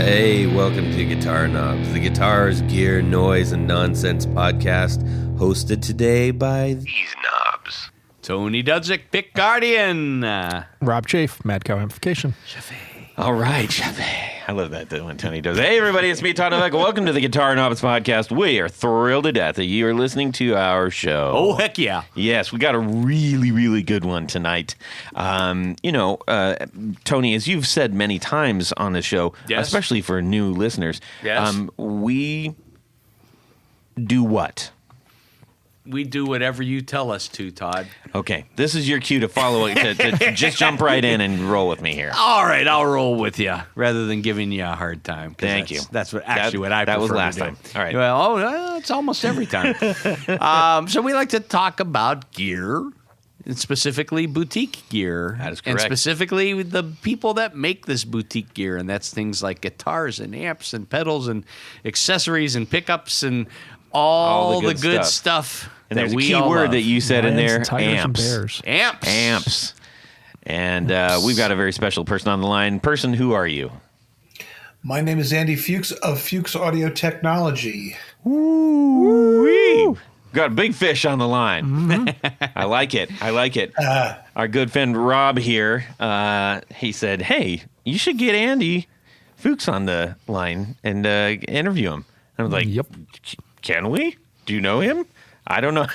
Hey, welcome to Guitar Knobs, the guitars, gear, noise, and nonsense podcast, hosted today by these knobs. Tony Dudzik, Pick Guardian. Rob Chafe, Mad Cow Amplification. Chafe. All right, Chafe. I love that when Tony does. Hey, everybody, it's me, Todd Novak. Welcome to the Guitar Knobs podcast. We are thrilled to death that you are listening to our show. Oh, heck yeah. Yes, we got a really, really good one tonight. Tony, as you've said many times on the show, yes, especially for new listeners, yes, we do what? We do whatever you tell us to, Todd. Okay, this is your cue to follow it, to just jump right in and roll with me here. All right, I'll roll with you rather than giving you a hard time. Thank you. That's what I prefer. That was last to do. time. All right. Well, it's almost every time. So we like to talk about gear, and specifically boutique gear. That is correct. And specifically the people that make this boutique gear, and that's things like guitars and amps and pedals and accessories and pickups and all the good stuff. And there's a key word that you said in there, amps. Amps. And we've got a very special person on the line. Person, who are you? My name is Andy Fuchs of Fuchs Audio Technology. Woo-wee. Got a big fish on the line. Mm-hmm. I like it. Our good friend Rob here, he said, hey, you should get Andy Fuchs on the line and interview him. I was like, yep. Can we? Do you know him? I don't know.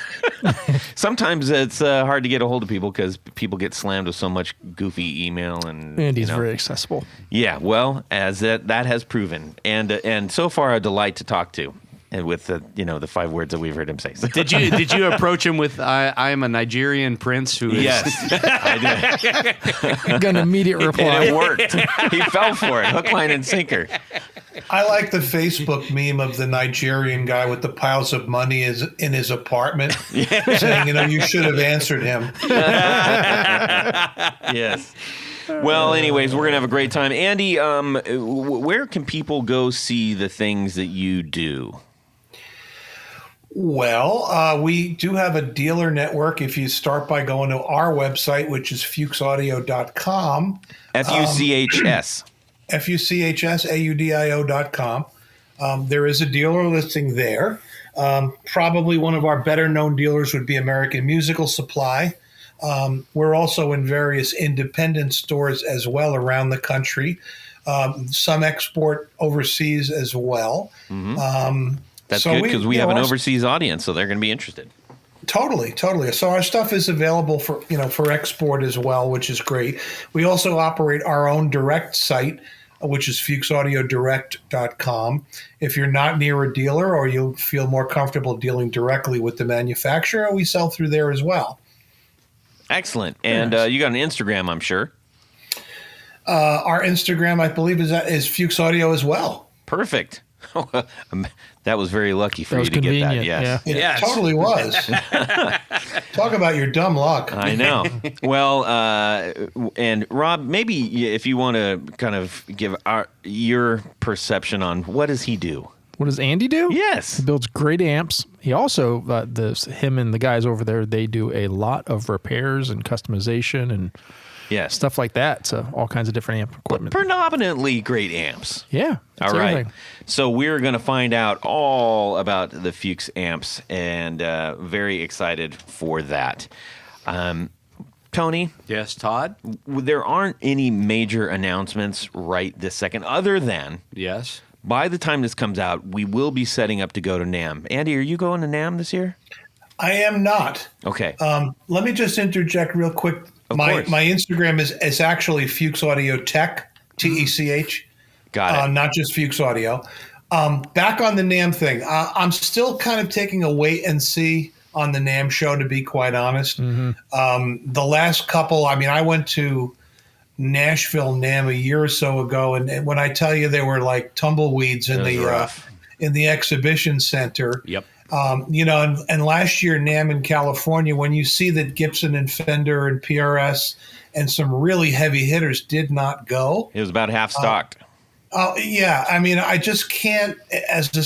Sometimes it's hard to get a hold of people because people get slammed with so much goofy email. And Andy's very accessible. Yeah, well, as that has proven. And so far a delight to talk to. And with the 5 words that we've heard him say. So. Did you approach him with I am a Nigerian prince who is... Yes, I did. Got an immediate reply. And it worked. He fell for it, hook, line, and sinker. I like the Facebook meme of the Nigerian guy with the piles of money in his apartment saying, you should have answered him. Yes. Well, anyways, we're going to have a great time. Andy, where can people go see the things that you do? Well, we do have a dealer network. If you start by going to our website, which is fuchsaudio.com. Fuchs. fuchsaudio.com. There is a dealer listing there. Probably one of our better known dealers would be American Musical Supply. We're also in various independent stores as well around the country. Some export overseas as well. Mm-hmm. That's good because we have an overseas audience, so they're going to be interested. Totally. So our stuff is available for export as well, which is great. We also operate our own direct site, which is fuchsaudiodirect.com. If you're not near a dealer or you feel more comfortable dealing directly with the manufacturer, we sell through there as well. Excellent. And you got an Instagram, I'm sure. Our Instagram, I believe, is Fuchs Audio as well. Perfect. That was very lucky for you to convenient. Get that. Yes. It totally was. Talk about your dumb luck. I know. Well, and Rob, maybe if you want to kind of give your perception on what does he do? What does Andy do? Yes. He builds great amps. He also, him and the guys over there, they do a lot of repairs and customization and stuff like that. So all kinds of different amp equipment. But predominantly great amps. Yeah. All right. Everything. So we're going to find out all about the Fuchs amps and very excited for that. Tony? Yes, Todd? There aren't any major announcements right this second other than... Yes. By the time this comes out, we will be setting up to go to NAMM. Andy, are you going to NAMM this year? I am not. Okay. Let me just interject real quick. My Instagram is actually Fuchs Audio Tech, TECH. Got it. Not just Fuchs Audio. Back on the NAMM thing, I'm still kind of taking a wait and see on the NAMM show, to be quite honest. Mm-hmm. The last couple, I went to Nashville NAMM a year or so ago, and when I tell you there were like tumbleweeds in the exhibition center. Yep. And last year NAMM in California, when you see that Gibson and Fender and PRS and some really heavy hitters did not go, it was about half stocked. I just can't, as a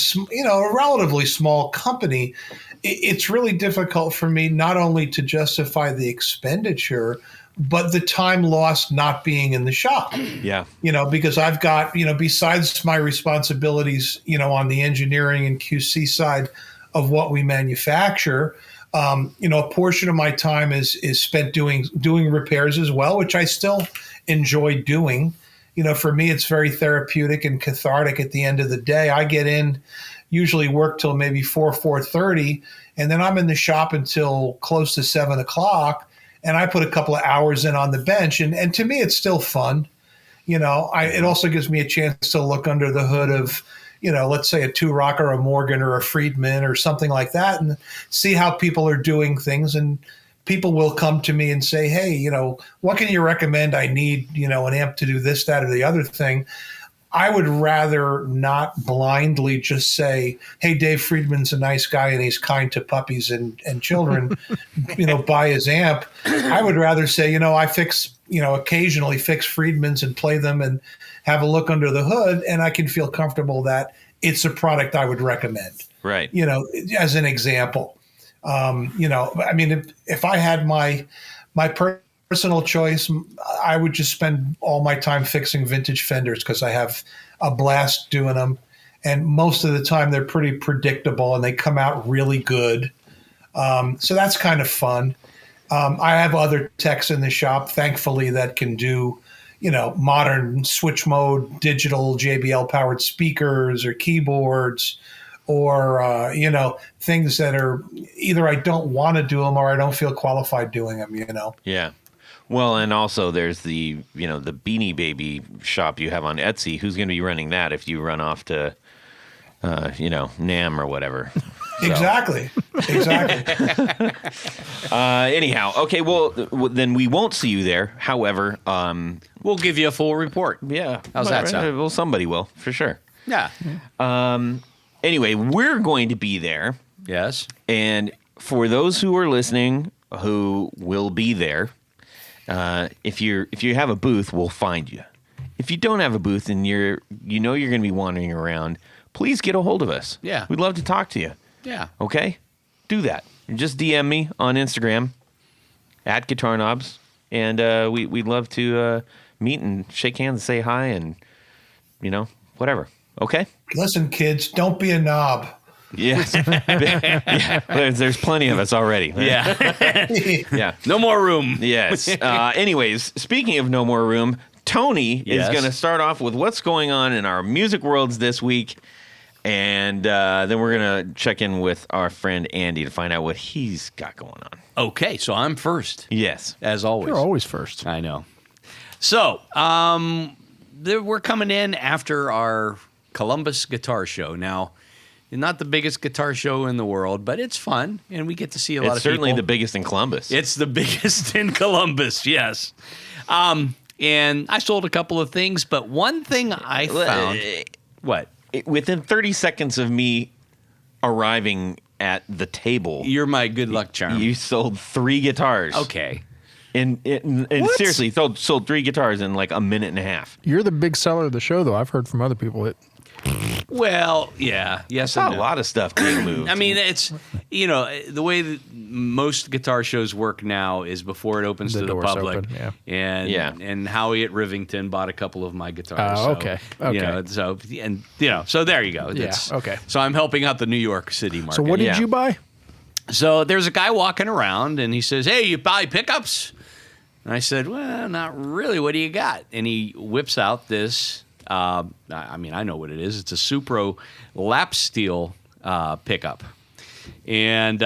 relatively small company, it's really difficult for me not only to justify the expenditure, but the time lost not being in the shop. Yeah. Because I've got, besides my responsibilities, on the engineering and QC side of what we manufacture, a portion of my time is spent doing repairs as well, which I still enjoy doing. For me, it's very therapeutic and cathartic at the end of the day. I get in, usually work till maybe 4:30, and then I'm in the shop until close to 7 o'clock. And I put a couple of hours in on the bench. And to me, it's still fun. It also gives me a chance to look under the hood of, let's say a Two Rock or a Morgan or a Friedman or something like that, and see how people are doing things. And people will come to me and say, hey, what can you recommend? I need, an amp to do this, that, or the other thing. I would rather not blindly just say, hey, Dave Friedman's a nice guy and he's kind to puppies and children, buy his amp. I would rather say, I occasionally fix Friedman's and play them and have a look under the hood, and I can feel comfortable that it's a product I would recommend. Right. As an example. If I had my personal choice, I would just spend all my time fixing vintage Fenders because I have a blast doing them. And most of the time they're pretty predictable and they come out really good. So that's kind of fun. I have other techs in the shop, thankfully, that can do, modern switch mode, digital JBL powered speakers or keyboards, or, things that are either I don't want to do them or I don't feel qualified doing them, Yeah. Well, and also there's the Beanie Baby shop you have on Etsy. Who's going to be running that if you run off to, NAMM or whatever? So. Exactly. Anyhow, okay, well, then we won't see you there. However, we'll give you a full report. Yeah. How's that sound? Well, somebody will, for sure. Yeah. Anyway, we're going to be there. Yes. And for those who are listening who will be there, if you have a booth, we'll find you. If you don't have a booth and you're going to be wandering around, please get a hold of us. Yeah. We'd love to talk to you. Yeah. Okay? Do that. Just DM me on Instagram at Guitar Knobs, and we'd love to meet and shake hands and say hi and, whatever. Okay? Listen, kids, don't be a knob. Yes. Yeah. There's plenty of us already. Yeah. Yeah. No more room. Yes. Anyways, speaking of no more room, Tony is Yes. going to start off with what's going on in our music worlds this week. And then we're going to check in with our friend Andy to find out what he's got going on. Okay, so I'm first. Yes. As always. You're always first. I know. So, we're coming in after our Columbus Guitar Show. Now, not the biggest guitar show in the world, but it's fun, and we get to see a lot of people. It's certainly the biggest in Columbus. It's the biggest in Columbus, yes. And I sold a couple of things, but one thing I found... What? Within 30 seconds of me arriving at the table... You're my good luck charm. You sold 3 guitars. Okay. And seriously, sold 3 guitars in like a minute and a half. You're the big seller of the show, though. I've heard from other people. Well, yeah. Yes, Saw and a no. lot of stuff being moved. I mean, it's, the way that most guitar shows work now is before it opens The to the doors public. open, yeah. And Howie at Rivington bought a couple of my guitars. Oh, okay. So there you go. Yeah, okay. So I'm helping out the New York City market. So what did Yeah. you buy? So there's a guy walking around and he says, "Hey, you buy pickups?" And I said, "Well, not really. What do you got?" And he whips out this. I know what it is. It's a Supro lap steel pickup, and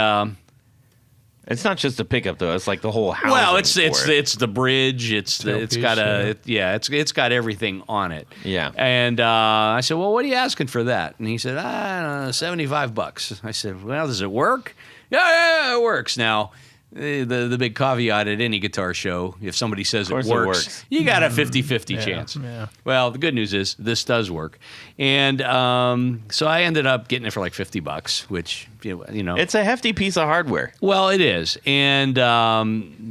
it's not just a pickup though. It's like the whole house. well, it's the bridge. It's got Tailpiece, got everything on it. Yeah. And I said, "Well, what are you asking for that?" And he said, "I don't know, $75." I said, "Well, does it work?" Yeah, it works. Now, the big caveat at any guitar show, if somebody says it works, you got a 50-50 chance. Yeah. Well, the good news is this does work. And so I ended up getting it for like $50, which, It's a hefty piece of hardware. well, it is. And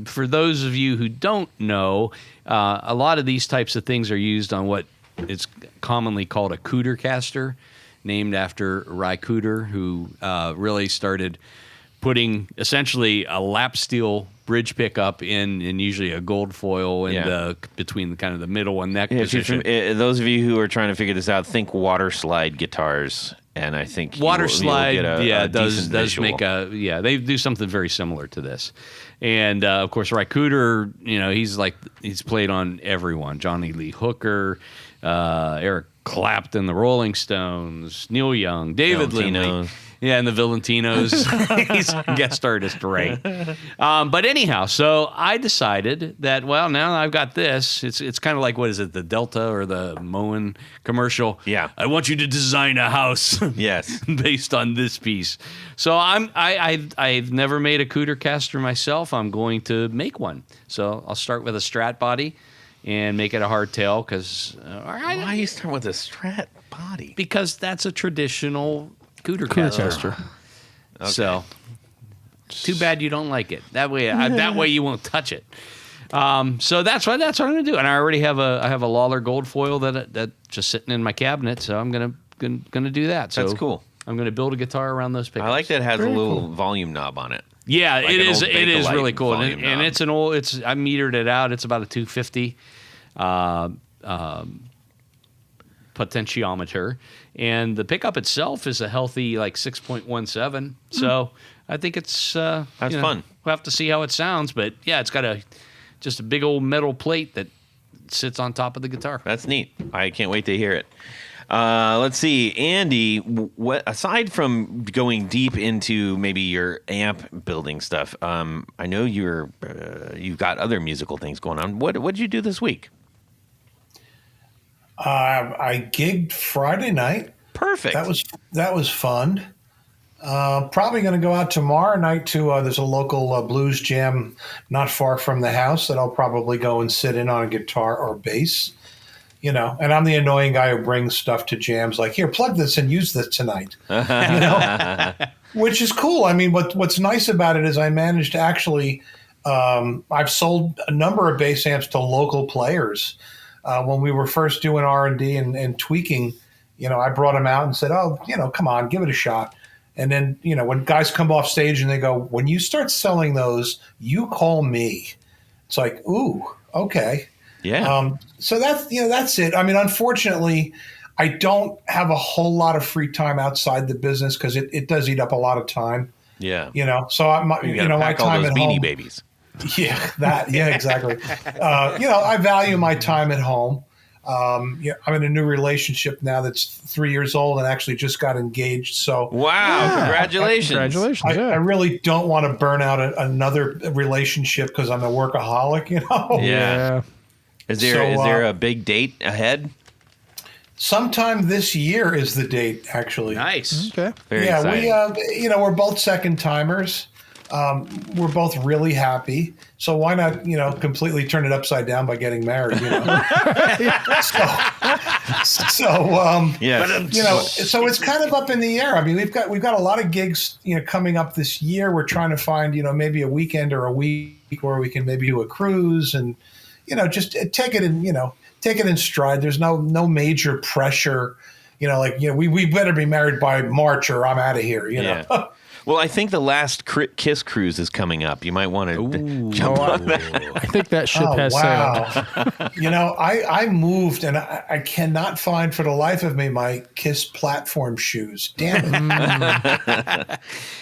for those of you who don't know, a lot of these types of things are used on what is commonly called a Cooter caster, named after Ry Cooter, who really started putting essentially a lap steel bridge pickup in usually a gold foil in between kind of the middle and neck position. Those of you who are trying to figure this out, think water slide guitars, and I think water slide does make they do something very similar to this. And of course Rycooter, he's played on everyone. Johnny Lee Hooker, Eric Clapton, the Rolling Stones, Neil Young, David Lindley. Yeah, and the Valentinos. He's a guest artist, right? But anyhow, so I decided that, well, now I've got this. It's kind of like, what is it, the Delta or the Moen commercial? Yeah. I want you to design a house. Yes. Based on this piece. So I've never made a Cooter caster myself. I'm going to make one. So I'll start with a Strat body and make it a hardtail because... Why you start with a Strat body? Because that's a traditional... Cooter caster. Okay. So, too bad you don't like it. That way you won't touch it. So that's what I'm going to do. And I already have a Lawler gold foil that just sitting in my cabinet. So I'm gonna do that. So that's cool. I'm going to build a guitar around those pickups. I like that it has a little volume knob on it. Yeah, like it is. It is really cool, and knob. it's an old. I metered it out. It's about a 250 potentiometer. And the pickup itself is a healthy 6.17. So I think it's that's fun. We'll have to see how it sounds, but yeah, it's got just a big old metal plate that sits on top of the guitar. That's neat. I can't wait to hear it. Let's see, Andy. What aside from going deep into maybe your amp building stuff? I know you've got other musical things going on. What did you do this week? I gigged Friday night. Perfect. That was fun. Probably going to go out tomorrow night to there's a local blues jam not far from the house that I'll probably go and sit in on a guitar or bass. And I'm the annoying guy who brings stuff to jams like, here, plug this and use this tonight. Which is cool. I mean, what's nice about it is I managed to actually I've sold a number of bass amps to local players. When we were first doing R&D and tweaking, I brought them out and said, oh, come on, give it a shot. And then, when guys come off stage and they go, when you start selling those, you call me. It's like, ooh, okay. Yeah. So that's it. I mean, unfortunately, I don't have a whole lot of free time outside the business because it does eat up a lot of time. Yeah. So my time at Beanie home. Babies. Yeah, exactly. I value my time at home. I'm in a new relationship now that's 3 years old and actually just got engaged. So wow, congratulations! I really don't want to burn out another relationship because I'm a workaholic. Yeah. Is there a big date ahead? Sometime this year is the date. Actually, nice. Okay. Very exciting. we're both second timers. We're both really happy. So why not, completely turn it upside down by getting married, So it's kind of up in the air. I mean, we've got a lot of gigs, coming up this year. We're trying to find, maybe a weekend or a week where we can maybe do a cruise and, just take it in stride. There's no major pressure, we better be married by March or I'm out of here, Yeah. Well, I think the last Kiss cruise is coming up. You might want to jump on that. I think that ship has sailed. I moved and I cannot find for the life of me my Kiss platform shoes. Damn it.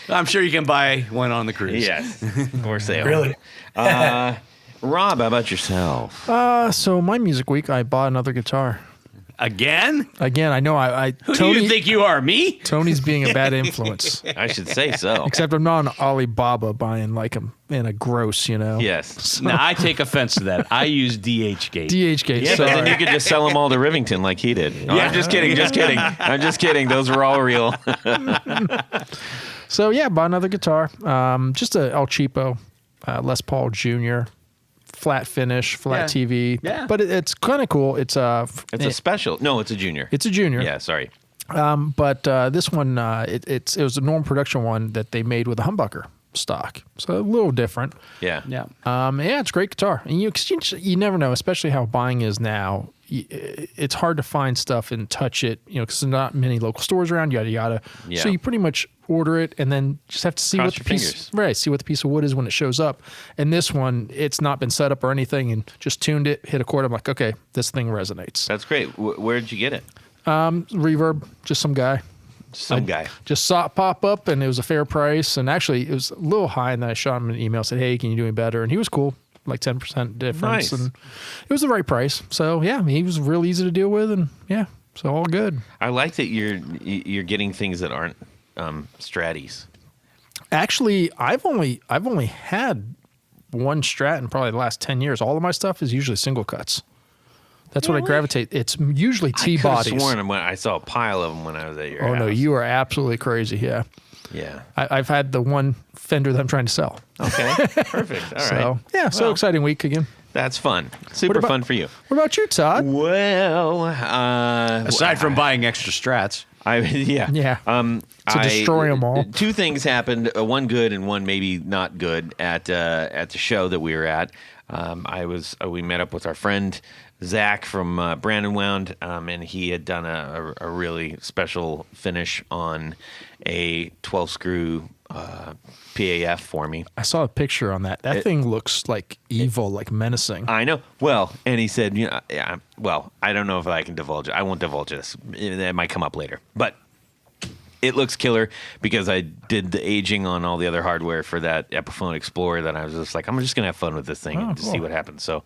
I'm sure you can buy one on the cruise. Yes. Or sale. Really? Rob, how about yourself? So my music week, I bought another guitar. Again, I know. Who do you think you are, me? Tony's being a bad influence. I should say so. Except I'm not on Alibaba buying in a gross, Yes. So. No, I take offense to that. I use DHgate. DHgate. Yeah, but then you could just sell them all to Rivington like he did. No, I'm just kidding. I'm just kidding. Those were all real. So yeah, bought another guitar. Just a El Cheapo, Les Paul Jr. Flat finish, flat TV. Yeah. But it's kind of cool. It's a special. No, it's a junior. It's a junior. Yeah, sorry. But this one, it was a normal production one that they made with a humbucker stock. So a little different. Yeah. Yeah. It's a great guitar. And you never know, especially how buying is now. it's hard to find stuff and touch it, because there's not many local stores around, yada yada. Yeah. So you pretty much order it and then just have to see Cross what the your piece fingers. see what the piece of wood is when it shows up. And this one, it's not been set up or anything, and just tuned it, hit a chord. I'm like, okay, this thing resonates. That's great. Where did you get it? Reverb, just some guy. Some guy. Just saw it pop up, and it was a fair price. And actually, it was a little high. And then I shot him an email, said, "Hey, can you do me better?" And he was cool, like 10% difference. Nice. And it was the right price. So yeah, he was real easy to deal with, and yeah, so all good. I like that you're getting things that aren't Stratis. Actually, I've only had one Strat in probably the last 10 years. All of my stuff is usually single cuts. That's what I gravitate. It's usually T bodies. I could have sworn when I saw a pile of them when I was at your house. Oh no, you are absolutely crazy. Yeah. Yeah. I've had the one Fender that I'm trying to sell. Okay. Perfect. All right. So yeah, so Well, exciting week again. That's fun. Super about- fun for you. What about you, Todd? Well, Aside from buying extra strats. Yeah. To destroy them all. Two things happened. One good and one maybe not good at the show that we were at. We met up with our friend Zach from Brandon Wound, and he had done a really special finish on a 12 screw PAF for me. I saw a picture on that. That thing looks like evil, like menacing. I know. Well, and he said, I don't know if I can divulge it. I won't divulge this. It might come up later. But it looks killer because I did the aging on all the other hardware for that Epiphone Explorer that I was just like, I'm just going to have fun with this thing and see what happens. So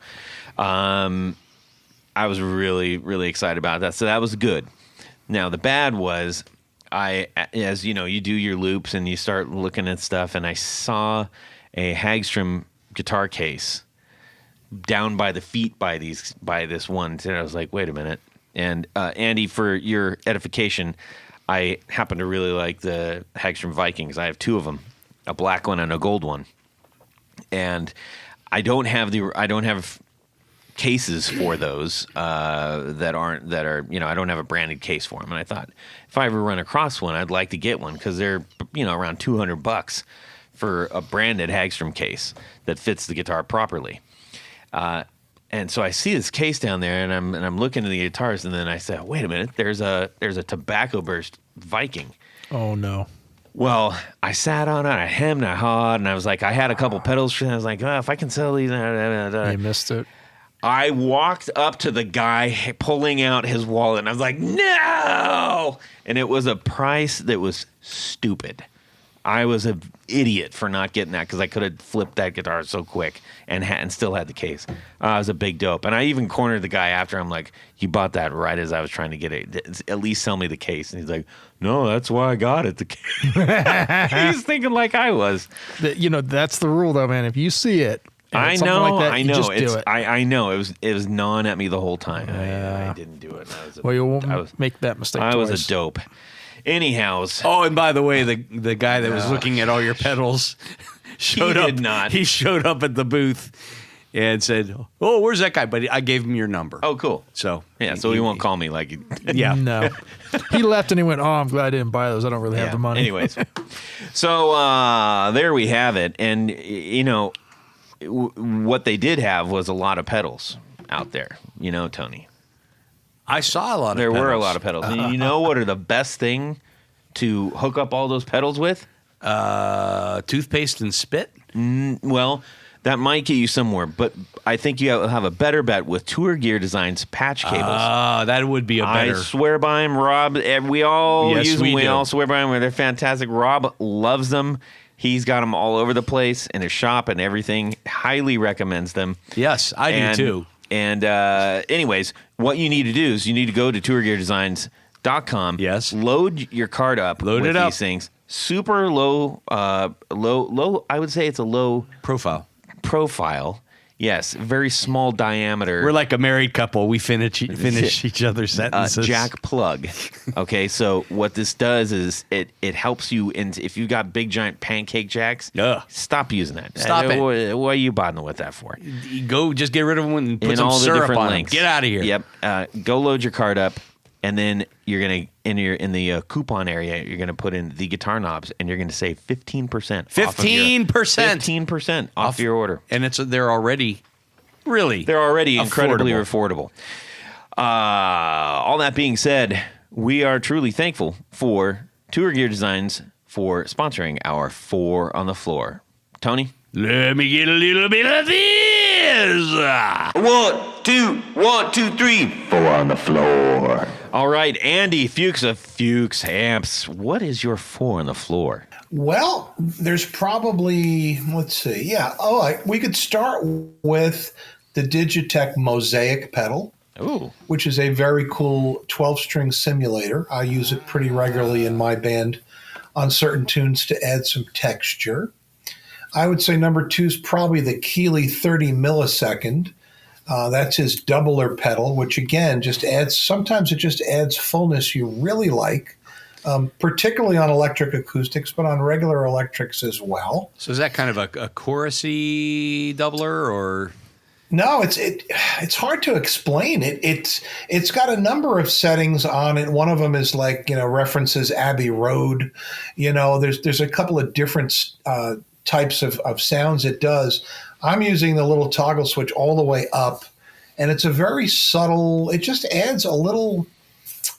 I was really, really excited about that. So that was good. Now, the bad was as you know, you do your loops and you start looking at stuff, and I saw a Hagstrom guitar case down by the feet by this one, and I was like, wait a minute. And Andy, for your edification, I happen to really like the Hagstrom Vikings. I have two of them, a black one and a gold one, and I don't have cases for those that are I don't have a branded case for them. And I thought if I ever run across one, I'd like to get one because they're around $200 for a branded Hagstrom case that fits the guitar properly. And so I see this case down there, and I'm looking at the guitars, and then I said, wait a minute, there's a Tobacco Burst Viking. Oh no. Well, I sat on it, I hemmed, I hawed, and I was like, I had a couple pedals, and I was like, if I can sell these. You missed it. I walked up to the guy pulling out his wallet, and I was like, no! And it was a price that was stupid. I was an idiot for not getting that because I could have flipped that guitar so quick and still had the case. I was a big dope. And I even cornered the guy after. I'm like, you bought that right as I was trying to get it. At least sell me the case. And he's like, no, that's why I got it. He's thinking like I was. That's the rule, though, man. If you see it, I know, like that, I you know. just do it. I know. It was gnawing at me the whole time. Yeah. I didn't do it. You won't make that mistake I twice. was a dope. Anyhows. Oh, and by the way, the guy that was looking at all your pedals showed up. Did not. He showed up at the booth and said, "Oh, where's that guy?" But I gave him your number. Oh, cool. So so he won't call me like. Yeah. No. He left and he went, I'm glad I didn't buy those. I don't really have the money. Anyways, so there we have it, and what they did have was a lot of pedals out there. Tony. I saw a lot of There pedals. were a lot of pedals. And you know what are the best thing to hook up all those pedals with? Toothpaste and spit. Well, that might get you somewhere, but I think you have a better bet with Tour Gear Designs patch cables. That would be a better. I swear by them, Rob. We all Yes, use them. We do. all swear by them. They're fantastic. Rob loves them. He's got them all over the place in his shop and everything. Highly recommends them. Yes, I do too. And anyways, what you need to do is you need to go to tourgeardesigns.com. Yes. Load your card up Load with it up. these things. Super low, low. I would say it's a low profile. Yes, very small diameter. We're like a married couple. We finish each other's sentences. Jack plug. Okay, so what this does is it helps you if you've got big giant pancake jacks. Ugh. Stop using that. Stop it. What are you bothering with that for? Go, just get rid of them and put In some all the syrup different on links. them. Get out of here. Yep. Go load your card up, and then you're gonna in the coupon area. You're gonna put in the guitar knobs, and you're gonna save 15%. 15% off your order. And they're already really. They're already incredibly affordable. All that being said, we are truly thankful for Tour Gear Designs for sponsoring our 4 on the Floor. Tony? Let me get a little bit of this. 1, 2, 3. 4 on the floor. All right, Andy Fuchs of Fuchs Amps. What is your 4 on the floor? Well, there's probably, let's see. Yeah. We could start with the Digitech Mosaic pedal, which is a very cool 12-string simulator. I use it pretty regularly in my band on certain tunes to add some texture. I would say number 2 is probably the Keeley 30 millisecond. That's his doubler pedal, which again sometimes it just adds fullness you really like, particularly on electric acoustics, but on regular electrics as well. So is that kind of a chorusy doubler, or? No, it's hard to explain. It's got a number of settings on it. One of them is references Abbey Road. There's a couple of different types of sounds it does. I'm using the little toggle switch all the way up, and it's a very subtle, it just adds a little,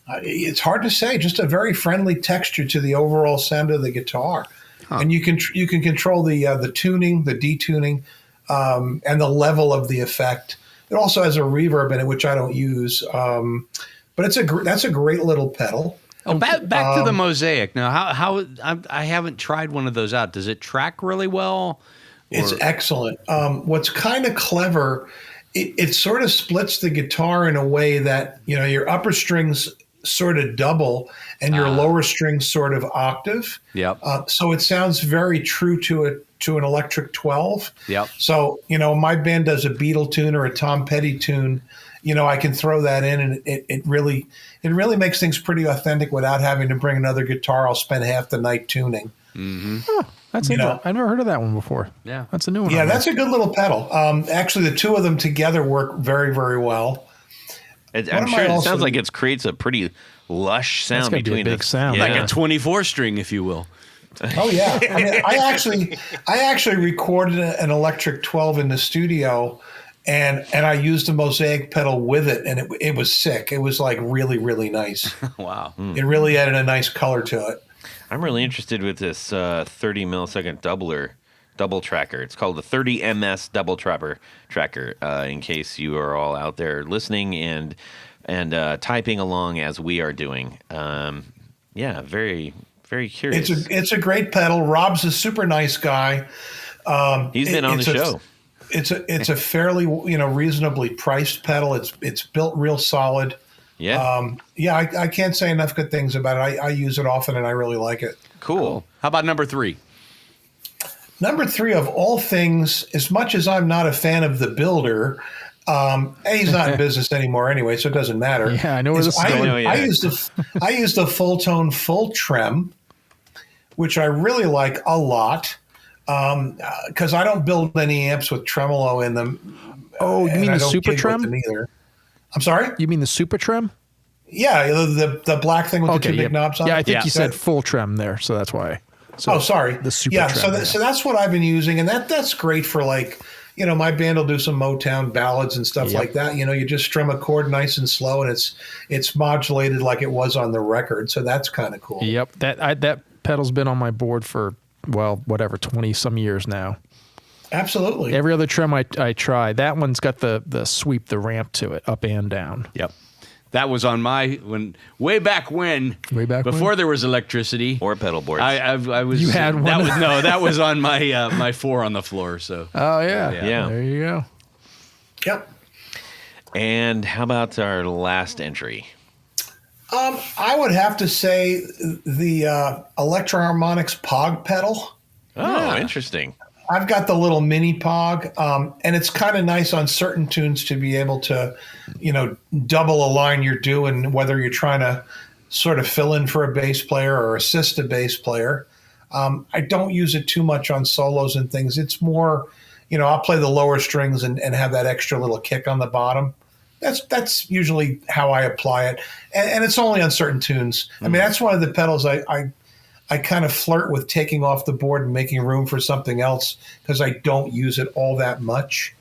it's hard to say, just a very friendly texture to the overall sound of the guitar. And you can control the tuning, the detuning, and the level of the effect. It also has a reverb in it, which I don't use, but that's a great little pedal. Oh, back to the Mosaic. Now, how I haven't tried one of those out. Does it track really well? It's excellent. What's kind of clever, it sort of splits the guitar in a way that your upper strings sort of double and your lower strings sort of octave. Yep. So it sounds very true to an electric 12. Yep. So my band does a Beatle tune or a Tom Petty tune. I can throw that in, and it really makes things pretty authentic without having to bring another guitar. I'll spend half the night tuning. Mm-hmm. Oh, that's interesting. I've never heard of that one before. Yeah, that's a new one. Yeah, that's a good little pedal. Actually, the two of them together work very, very well. I'm sure it sounds like it creates a pretty lush sound between be a big sound, like a 24 string, if you will. Oh yeah, I actually recorded an electric 12 in the studio. And I used a Mosaic pedal with it, and it was sick. It was really, really nice. Wow. It really added a nice color to it. I'm really interested with this 30 millisecond double tracker. It's called the 30 MS double tracker. In case you are all out there listening and typing along as we are doing. Very, very curious. It's a great pedal. Rob's a super nice guy. He's been on the show. It's a fairly reasonably priced pedal. It's built real solid. Yeah. I can't say enough good things about it. I use it often and I really like it. Cool. How about number 3? Number 3 of all things, as much as I'm not a fan of the builder, he's not in business anymore anyway, so it doesn't matter. Yeah, I know where this is going. I used a full tone full trem, which I really like a lot. Because I don't build any amps with tremolo in them. Oh, you mean the Super Trem? Either. I'm sorry? You mean the Super Trem? Yeah, the black thing with the two big knobs on it. Yeah, I think you said full trem there, so that's why. So sorry. The Super Trem. So that's what I've been using, and that's great for my band will do some Motown ballads and stuff like that. You just strum a chord nice and slow, and it's modulated like it was on the record, so that's kind of cool. Yep, that pedal's been on my board for 20 some years now. Absolutely. Every other trem I try, that one's got the sweep, the ramp to it, up and down. Yep. That was on way back when, before there was electricity or pedal boards. I was. You had one. That was on my my 4 on the floor. So. Oh yeah. There you go. Yep. And how about our last entry? I would have to say the Electro-Harmonix Pog pedal. Oh, interesting. I've got the little mini Pog, and it's kind of nice on certain tunes to be able to, double a line you're doing, whether you're trying to sort of fill in for a bass player or assist a bass player. I don't use it too much on solos and things. It's more, I'll play the lower strings and have that extra little kick on the bottom. That's usually how I apply it, and it's only on certain tunes. I mean, that's one of the pedals I kind of flirt with taking off the board and making room for something else because I don't use it all that much.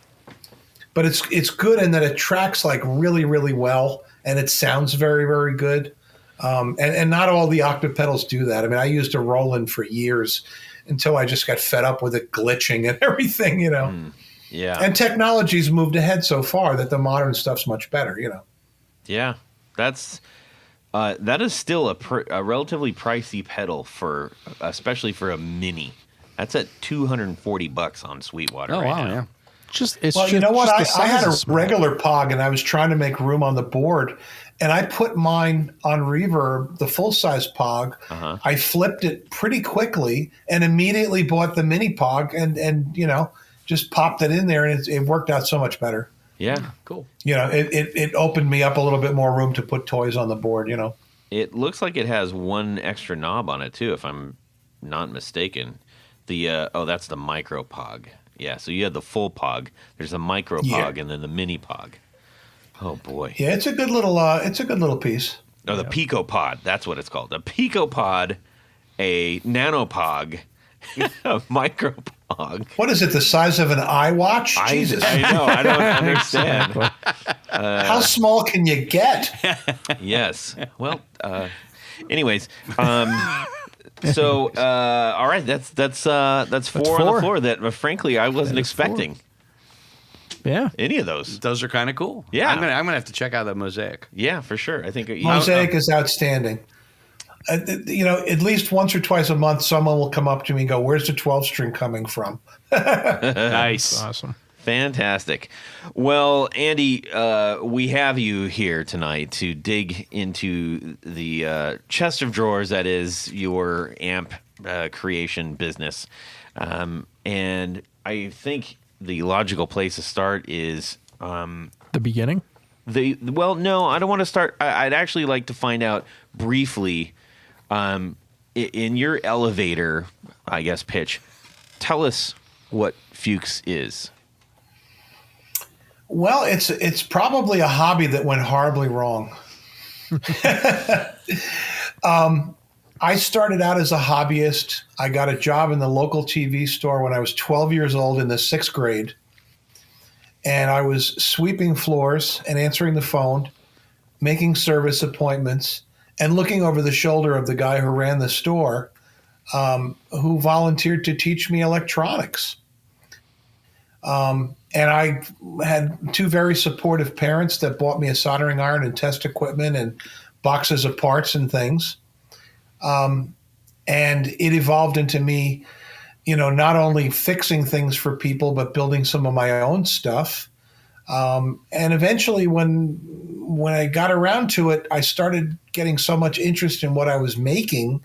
But it's good in that it tracks really, really well. and it sounds very, very good. And not all the octave pedals do that. I mean, I used a Roland for years until I just got fed up with it glitching and everything, Yeah. And technology's moved ahead so far that the modern stuff's much better, Yeah. That is still a relatively pricey pedal especially for a mini. That's at $240 on Sweetwater Oh, right wow, now. yeah. You know what? I had a small. regular Pog, and I was trying to make room on the board, and I put mine on reverb, the full-size Pog. Uh-huh. I flipped it pretty quickly and immediately bought the mini Pog and just popped it in there, and it worked out so much better. Yeah. Cool. It opened me up a little bit more room to put toys on the board, It looks like it has one extra knob on it too, if I'm not mistaken. That's the micro Pog. Yeah, so you had the full Pog. There's a micro Pog and then the mini Pog. Oh boy. Yeah, it's a good little piece. Oh, the Pico Pod. That's what it's called. A Pico Pod, a Nano Pog, a Micro Pog. What is it? The size of an iWatch? Jesus. I know. I don't understand. How small can you get? Yes. Well. Anyways. So. All right. That's four on the floor that, frankly, I wasn't expecting. Yeah. Any of those. Those are kind of cool. Yeah. I'm gonna have to check out that Mosaic. Yeah, for sure. I think Mosaic is outstanding. At least once or twice a month, someone will come up to me and go, "Where's the 12-string coming from?" Nice. Awesome. Fantastic. Well, Andy, we have you here tonight to dig into the chest of drawers that is your amp creation business. And I think the logical place to start is The beginning? no, I don't want to start. I'd actually like to find out briefly in your elevator, I guess, pitch. Tell us what Fuchs is. Well, it's probably a hobby that went horribly wrong. I started out as a hobbyist. I got a job in the local TV store when I was 12 years old in the 6th grade. And I was sweeping floors and answering the phone, making service appointments, and looking over the shoulder of the guy who ran the store, who volunteered to teach me electronics. And I had 2 very supportive parents that bought me a soldering iron and test equipment and boxes of parts and things. And it evolved into me, not only fixing things for people, but building some of my own stuff. And eventually when I got around to it, I started getting so much interest in what I was making.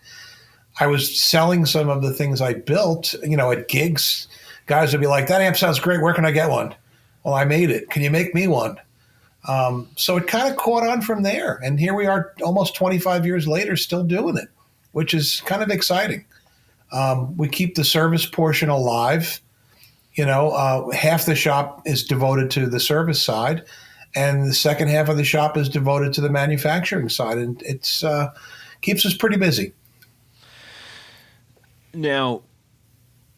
I was selling some of the things I built, at gigs. Guys would be like, "That amp sounds great. Where can I get one?" Well, I made it. Can you make me one? So it kind of caught on from there. And here we are almost 25 years later, still doing it, which is kind of exciting. We keep the service portion alive. Half the shop is devoted to the service side, and the second half of the shop is devoted to the manufacturing side. And it's keeps us pretty busy. Now,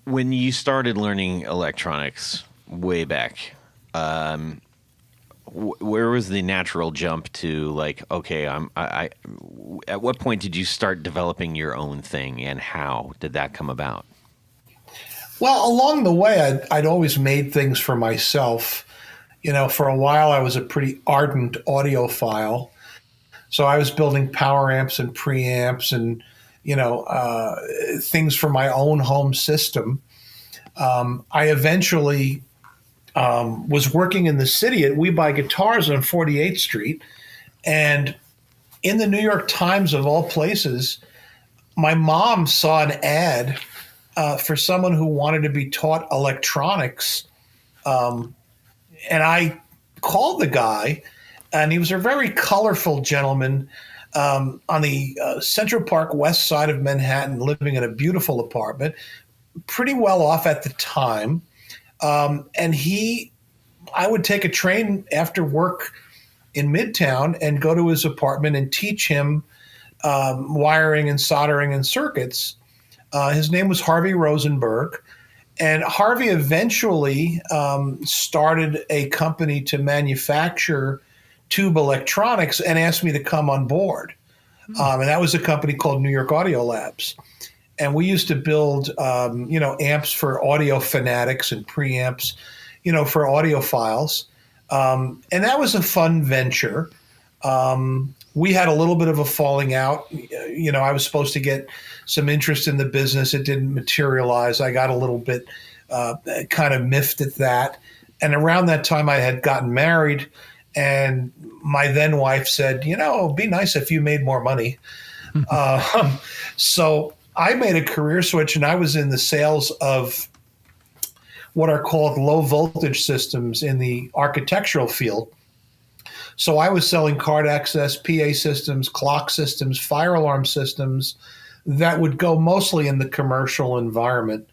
when you started learning electronics way back, where was the natural jump to like, okay, at what point did you start developing your own thing, and how did that come about? Well, along the way, I'd always made things for myself. For a while, I was a pretty ardent audiophile. So I was building power amps and preamps and, things for my own home system. I eventually was working in the city at We Buy Guitars on 48th Street. And in the New York Times, of all places, my mom saw an ad for someone who wanted to be taught electronics. And I called the guy, and he was a very colorful gentleman on the Central Park west side of Manhattan, living in a beautiful apartment, pretty well off at the time. And I would take a train after work in Midtown and go to his apartment and teach him wiring and soldering and circuits. His name was Harvey Rosenberg. And Harvey eventually started a company to manufacture Tube Electronics and asked me to come on board. And that was a company called New York Audio Labs. And we used to build, amps for audio fanatics and preamps, for audiophiles. And that was a fun venture. We had a little bit of a falling out. I was supposed to get some interest in the business. It didn't materialize. I got a little bit kind of miffed at that. And around that time, I had gotten married. And my then wife said, it'd be nice if you made more money. So I made a career switch, and I was in the sales of what are called low voltage systems in the architectural field. So I was selling card access, PA systems, clock systems, fire alarm systems that would go mostly in the commercial environment.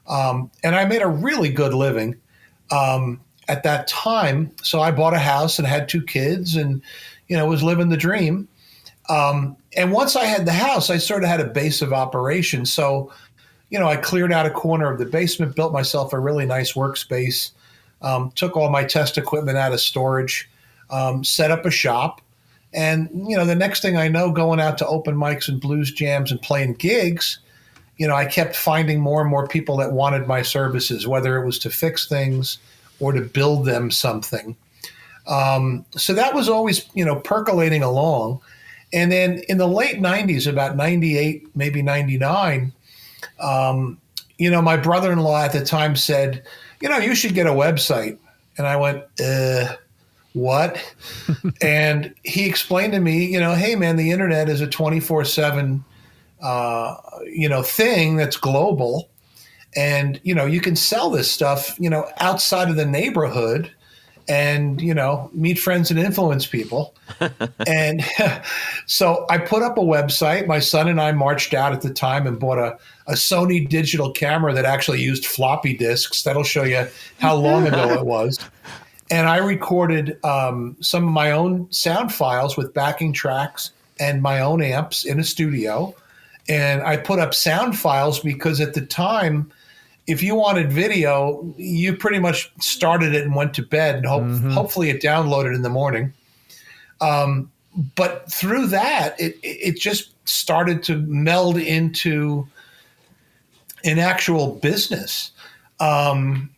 And I made a really good living at that time. So I bought a house and had 2 kids and, was living the dream. And once I had the house, I sort of had a base of operations. So, I cleared out a corner of the basement, built myself a really nice workspace, took all my test equipment out of storage, set up a shop. And, the next thing I know, going out to open mics and blues jams and playing gigs, I kept finding more and more people that wanted my services, whether it was to fix things or to build them something. So that was always, percolating along. And then in the late 90s, about 98, maybe 99, my brother-in-law at the time said, you should get a website. And I went, what? And he explained to me, hey, man, the internet is a 24/7, thing that's global. And, you can sell this stuff, outside of the neighborhood and, meet friends and influence people. And so I put up a website. My son and I marched out at the time and bought a Sony digital camera that actually used floppy disks. That'll show you how long ago it was. And I recorded some of my own sound files with backing tracks and my own amps in a studio. And I put up sound files because at the time, if you wanted video, you pretty much started it and went to bed, and hopefully it downloaded in the morning. But through that, it just started to meld into an actual business. And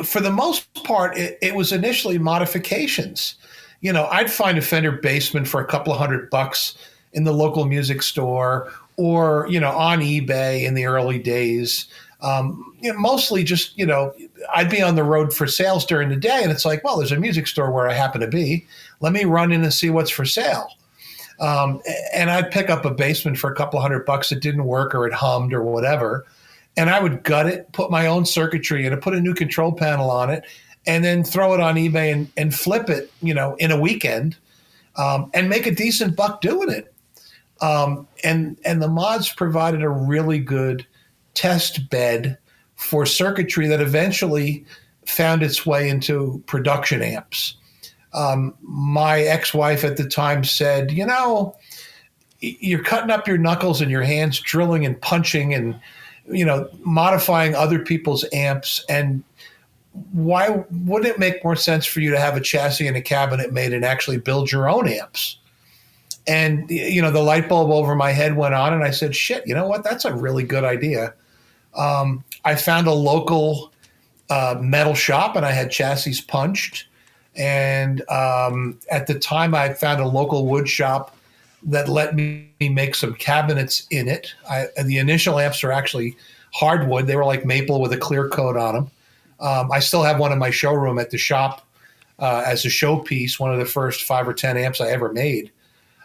for the most part, it was initially modifications. I'd find a Fender Bassman for a couple of $100 in the local music store or, on eBay in the early days. Mostly just, I'd be on the road for sales during the day, and it's like, well, there's a music store where I happen to be. Let me run in and see what's for sale. And I'd pick up a Bassman for a couple of $100 that didn't work or it hummed or whatever. And I would gut it, put my own circuitry in it, put a new control panel on it, and then throw it on eBay and flip it, in a weekend, and make a decent buck doing it. And the mods provided a really good test bed for circuitry that eventually found its way into production amps. My ex-wife at the time said, you're cutting up your knuckles and your hands drilling and punching and, modifying other people's amps. And why wouldn't it make more sense for you to have a chassis and a cabinet made and actually build your own amps? And, the light bulb over my head went on, and I said, shit, you know what? That's a really good idea. I found a local metal shop, and I had chassis punched. And at the time, I found a local wood shop that let me make some cabinets in it. The initial amps are actually hardwood. They were like maple with a clear coat on them. I still have one in my showroom at the shop as a showpiece, one of the first 5 or 10 amps I ever made.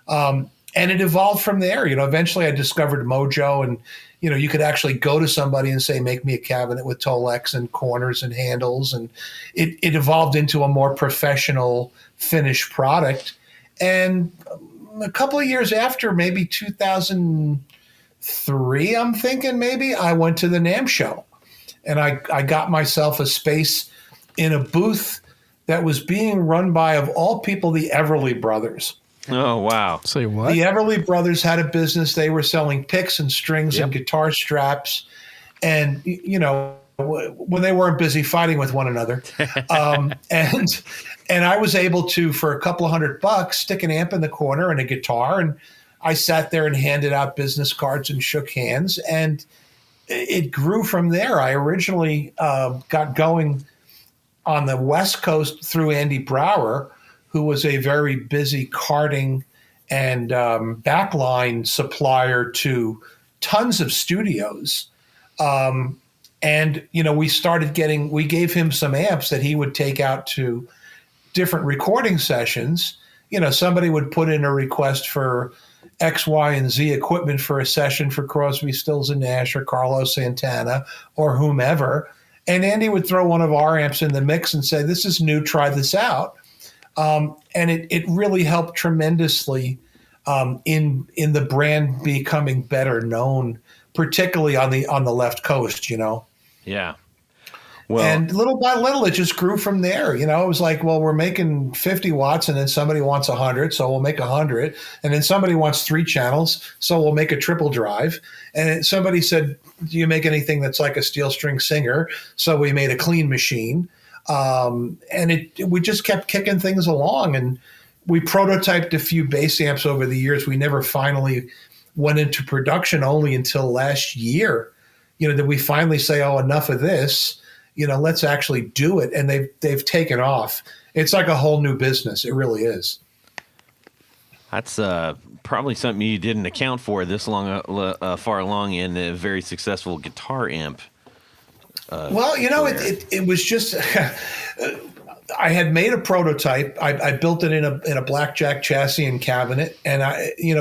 And it evolved from there. Eventually I discovered Mojo, and, you could actually go to somebody and say, make me a cabinet with Tolex and corners and handles. And it evolved into a more professional finished product. And a couple of years after, maybe 2003, I'm thinking maybe, I went to the NAMM show, and I got myself a space in a booth that was being run by, of all people, the Everly Brothers. Oh, wow. Say what? The Everly Brothers had a business. They were selling picks and strings and guitar straps. And, when they weren't busy fighting with one another. And I was able to, for a couple of $100, stick an amp in the corner and a guitar. And I sat there and handed out business cards and shook hands. And it grew from there. I originally got going on the West Coast through Andy Brower, who was a very busy karting and backline supplier to tons of studios. And, we gave him some amps that he would take out to different recording sessions. Somebody would put in a request for X, Y, and Z equipment for a session for Crosby, Stills and Nash or Carlos Santana or whomever. And Andy would throw one of our amps in the mix and say, this is new, try this out. And it really helped tremendously in the brand becoming better known, particularly on the left coast, Yeah. Well, and little by little, it just grew from there. It was like, well, we're making 50 watts and then somebody wants 100, so we'll make 100. And then somebody wants 3 channels, so we'll make a triple drive. And somebody said, do you make anything that's like a steel string singer? So we made a clean machine. And we just kept kicking things along. And we prototyped a few bass amps over the years. We never finally went into production only until last year, that we finally say, oh, enough of this. Let's actually do it. And they've taken off. It's like a whole new business. It really is. That's probably something you didn't account for this far along in a very successful guitar amp. Well, it was just I had made a prototype. I built it in a blackjack chassis and cabinet, and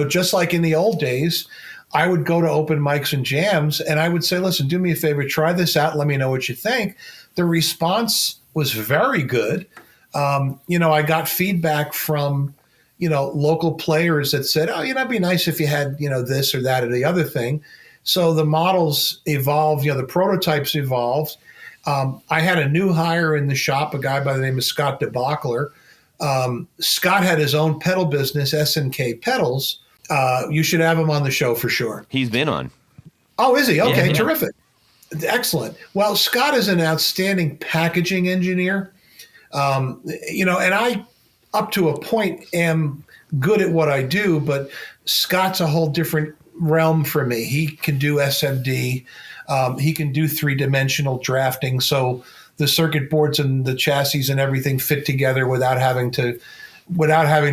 just like in the old days, I would go to open mics and jams, and I would say, listen, do me a favor, try this out. Let me know what you think. The response was very good. I got feedback from, local players that said, oh, it'd be nice if you had, this or that or the other thing. So the models evolved, the prototypes evolved. I had a new hire in the shop, a guy by the name of Scott DeBachler. Scott had his own pedal business, SNK Pedals. You should have him on the show for sure. He's been on. Oh, is he? Okay, Yeah. Terrific. Excellent. Well, Scott is an outstanding packaging engineer. And I, up to a point, am good at what I do, but Scott's a whole different realm for me. He can do SMD. He can do 3-dimensional drafting. So the circuit boards and the chassis and everything fit together without having to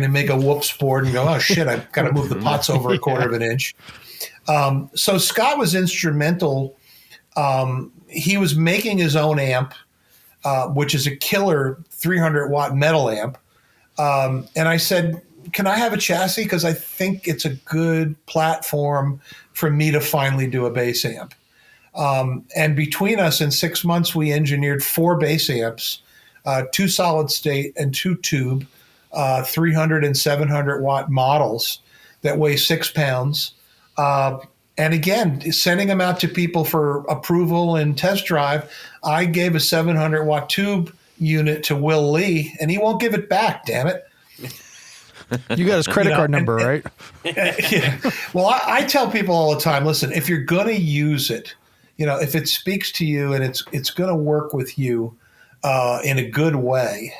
make a whoops board and go, oh shit, I've got to move the pots over a quarter of an inch. So Scott was instrumental. He was making his own amp, which is a killer 300-watt metal amp. And I said, can I have a chassis? Because I think it's a good platform for me to finally do a bass amp. And between us, in 6 months, we engineered 4 bass amps, 2 solid state and 2 tube, 300 and 700 watt models that weigh 6 pounds. And again, sending them out to people for approval and test drive, I gave a 700 watt tube unit to Will Lee, and he won't give it back, damn it. You got his credit card number, right? Yeah. Well, I tell people all the time, listen, if you're going to use it, if it speaks to you and it's going to work with you in a good way,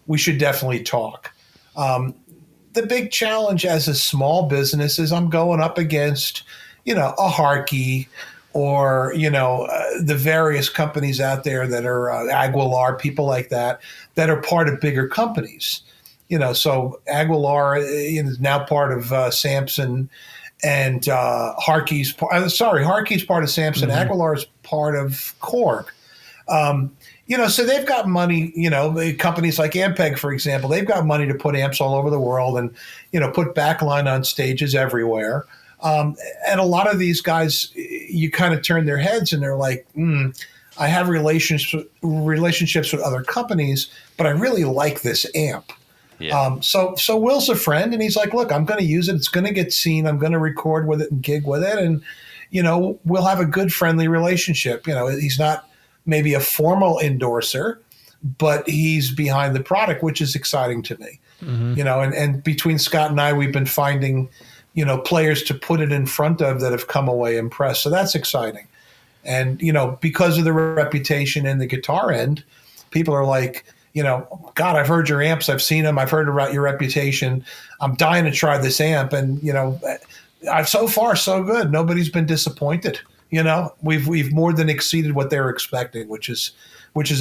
we should definitely talk. The big challenge as a small business is I'm going up against, a Harkey or, the various companies out there that are Aguilar, people like that are part of bigger companies. So Aguilar is now part of Samson, and Harkey's part of Samson. Mm-hmm. Aguilar is part of Korg. So they've got money, companies like Ampeg, for example, they've got money to put amps all over the world and, put backline on stages everywhere. And a lot of these guys, you kind of turn their heads and they're like, I have relationships with other companies, but I really like this amp. Yeah. So Will's a friend, and he's like, look, I'm going to use it. It's going to get seen. I'm going to record with it and gig with it. And, we'll have a good, friendly relationship. He's not maybe a formal endorser, but he's behind the product, which is exciting to me. Mm-hmm. And between Scott and I, we've been finding, players to put it in front of that have come away impressed. So that's exciting. And, because of the reputation in the guitar end, people are like, God, I've heard your amps. I've seen them. I've heard about your reputation. I'm dying to try this amp. And, so far, so good. Nobody's been disappointed. We've more than exceeded what they were expecting, which is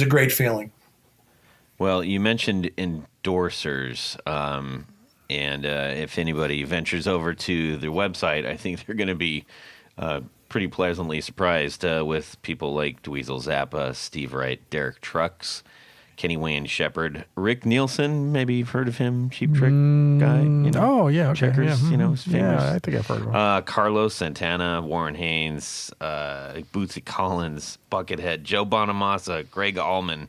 a great feeling. Well, you mentioned endorsers. And if anybody ventures over to their website, I think they're going to be pretty pleasantly surprised with people like Dweezil Zappa, Steve Wright, Derek Trucks, Kenny Wayne Shepherd, Rick Nielsen. Maybe you've heard of him, Cheap Trick guy. Oh yeah, okay, Checkers. yeah. He's famous. Yeah, I think I've heard of him. Carlos Santana, Warren Haynes, Bootsy Collins, Buckethead, Joe Bonamassa, Greg Allman.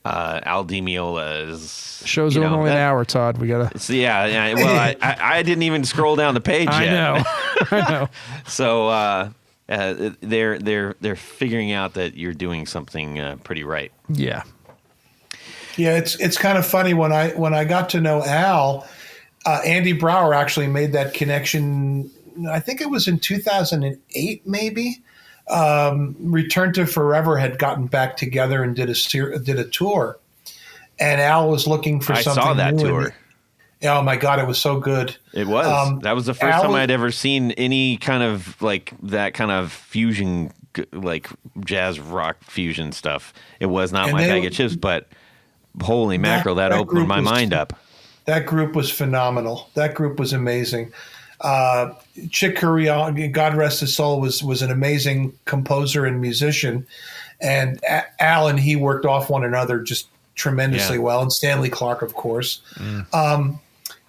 Al Di Meola is show's only an hour, Todd. We gotta. Yeah. Well, I didn't even scroll down the page yet. I know. So they're figuring out that you're doing something pretty right. Yeah. Yeah, it's kind of funny when I got to know Al, Andy Brower actually made that connection. I think it was in 2008, maybe. Return to Forever had gotten back together and did a tour, and Al was looking for something. I saw that tour. Oh my God, it was so good. It was. That was the first time I'd ever seen any kind of like that kind of fusion, like jazz rock fusion stuff. It was not my bag of chips, but holy mackerel, that opened my mind up. That group was phenomenal. That group was amazing. Chick Corea, God rest his soul, was an amazing composer and musician, and Al and he worked off one another just tremendously well, and Stanley Clarke, of course.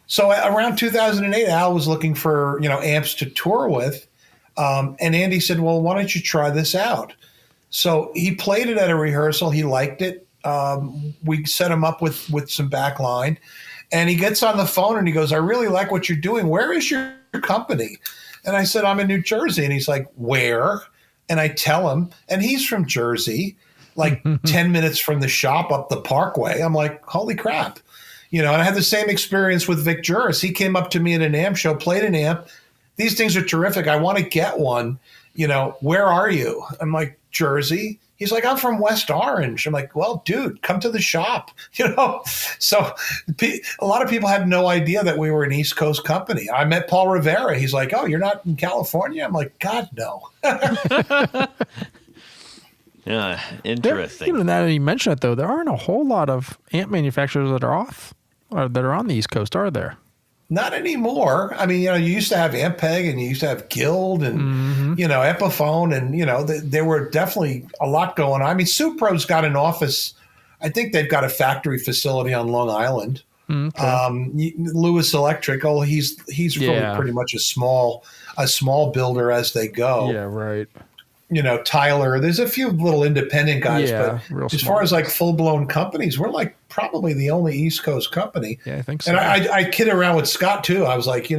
So around 2008, Al was looking for amps to tour with, and Andy said, "Well, why don't you try this out?" So he played it at a rehearsal. He liked it. We set him up with some backline. And he gets on the phone and he goes, "I really like what you're doing. Where is your company?" And I said, "I'm in New Jersey." And he's like, "Where?" And I tell him, and he's from Jersey, like 10 minutes from the shop up the Parkway. I'm like, holy crap. And I had the same experience with Vic Juris. He came up to me at an amp show, played an amp. "These things are terrific. I want to get one. Where are you?" I'm like, "Jersey." He's like, "I'm from West Orange." I'm like, "Well, dude, come to the shop." So a lot of people have no idea that we were an East Coast company. I met Paul Rivera. He's like, "Oh, you're not in California?" I'm like, "God, no." Yeah, interesting. Even now that you mention it, though, there aren't a whole lot of amp manufacturers that are on the East Coast, are there? Not anymore. I mean, you used to have Ampeg and you used to have Guild and, Epiphone and, there were definitely a lot going on. I mean, Supro's got an office. I think they've got a factory facility on Long Island. Okay. Lewis Electric. Oh, he's really pretty much a small builder as they go. Yeah, right. Tyler, there's a few little independent guys, but as far as like full blown companies, we're like probably the only East Coast company. Yeah, I think so. And I kid around with Scott too. I was like,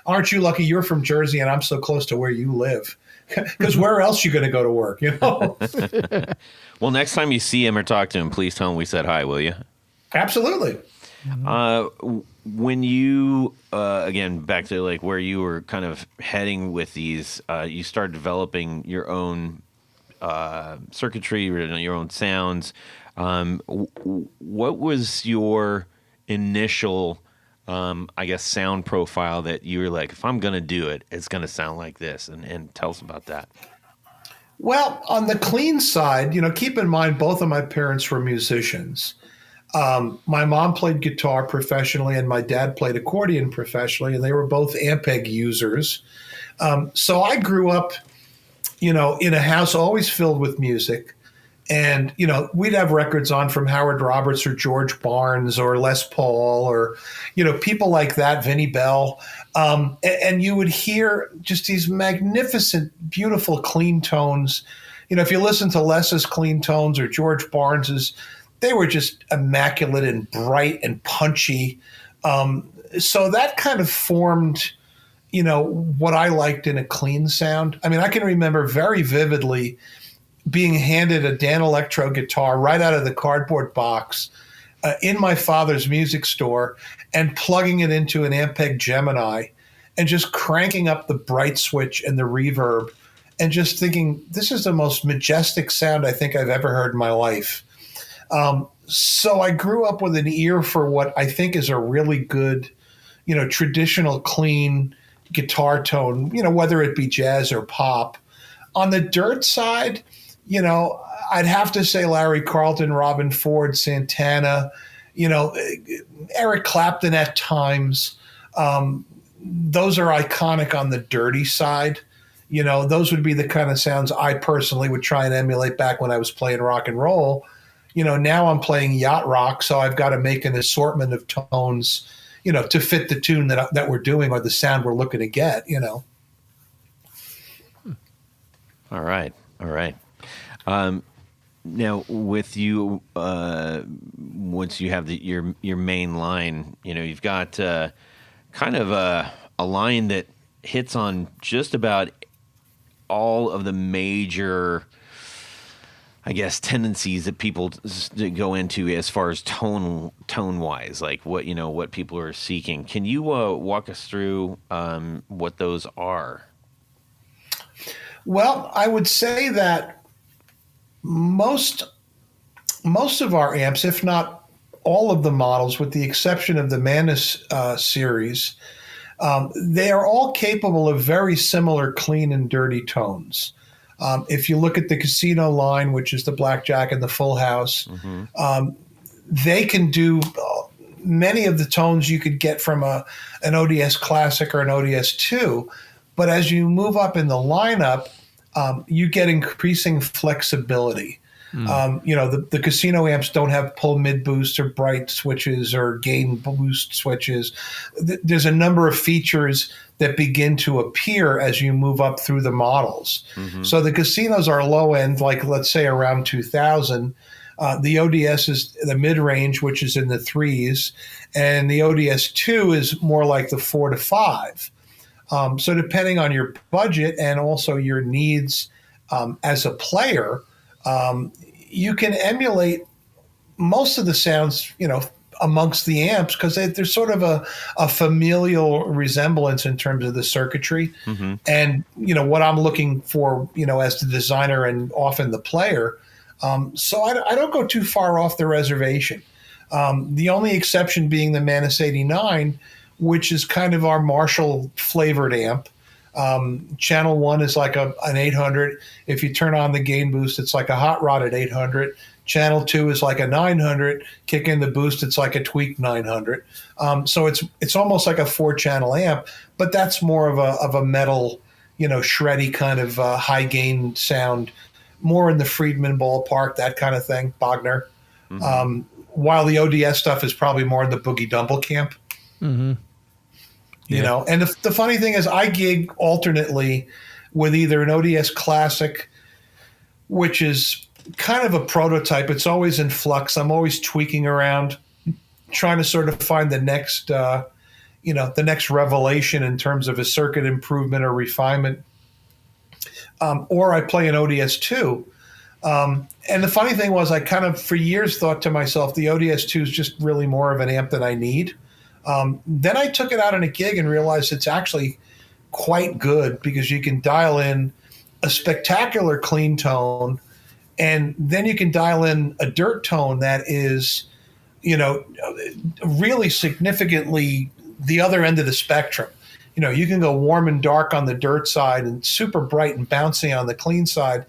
aren't you lucky you're from Jersey and I'm so close to where you live? Because where else are you going to go to work? Well, next time you see him or talk to him, please tell him we said hi, will you? Absolutely. When you again back to like where you were kind of heading with these, you started developing your own circuitry, your own sounds. What was your initial, I guess, sound profile that you were like, if I'm going to do it, it's going to sound like this? And tell us about that. Well, on the clean side, keep in mind both of my parents were musicians. My mom played guitar professionally and my dad played accordion professionally, and they were both Ampeg users. So I grew up, in a house always filled with music. And, we'd have records on from Howard Roberts or George Barnes or Les Paul or, people like that, Vinnie Bell. And you would hear just these magnificent, beautiful clean tones. If you listen to Les's clean tones or George Barnes's, they were just immaculate and bright and punchy. So that kind of formed, what I liked in a clean sound. I mean, I can remember very vividly being handed a Dan Electro guitar right out of the cardboard box in my father's music store and plugging it into an Ampeg Gemini and just cranking up the bright switch and the reverb and just thinking, this is the most majestic sound I think I've ever heard in my life. So I grew up with an ear for what I think is a really good, traditional, clean guitar tone, whether it be jazz or pop. On the dirt side, I'd have to say Larry Carlton, Robin Ford, Santana, Eric Clapton at times. Those are iconic on the dirty side. Those would be the kind of sounds I personally would try and emulate back when I was playing rock and roll. Now I'm playing yacht rock, so I've got to make an assortment of tones, to fit the tune that we're doing or the sound we're looking to get, All right. Now, with you, once you have your main line, you've got kind of a line that hits on just about all of the major, I guess, tendencies that people go into as far as tone wise, like what people are seeking. Can you walk us through what those are? Well, I would say that most of our amps, if not all of the models, with the exception of the Manus series, they are all capable of very similar clean and dirty tones. If you look at the Casino line, which is the Blackjack and the Full House, they can do many of the tones you could get from an ODS Classic or an ODS 2. But as you move up in the lineup, you get increasing flexibility. The Casino amps don't have pull mid boost or bright switches or gain boost switches. There's a number of features that begin to appear as you move up through the models. So the Casinos are low end, like let's say around 2000. The ODS is the mid range, which is in the 3s, and the ODS 2 is more like the 4 to 5. So depending on your budget and also your needs as a player, you can emulate most of the sounds, amongst the amps, because there's sort of a familial resemblance in terms of the circuitry. And, what I'm looking for, as the designer and often the player. So I don't go too far off the reservation. The only exception being the Manus 89, which is kind of our Marshall flavored amp. Channel 1 is like an 800. If you turn on the gain boost, it's like a hot rod at 800. Channel 2 is like a 900. Kick in the boost, it's like a tweaked 900. So it's almost like a 4-channel amp, but that's more of a metal, shreddy kind of high gain sound, more in the Friedman ballpark, that kind of thing, Bogner. While the ODS stuff is probably more in the Boogie Dumble camp. And the funny thing is I gig alternately with either an ODS Classic, which is kind of a prototype. It's always in flux. I'm always tweaking around, trying to sort of find the next, the next revelation in terms of a circuit improvement or refinement. Or I play an ODS 2. And the funny thing was I kind of for years thought to myself, the ODS 2 is just really more of an amp than I need. Then I took it out in a gig and realized it's actually quite good because you can dial in a spectacular clean tone, and then you can dial in a dirt tone that is, really significantly the other end of the spectrum. You can go warm and dark on the dirt side and super bright and bouncy on the clean side,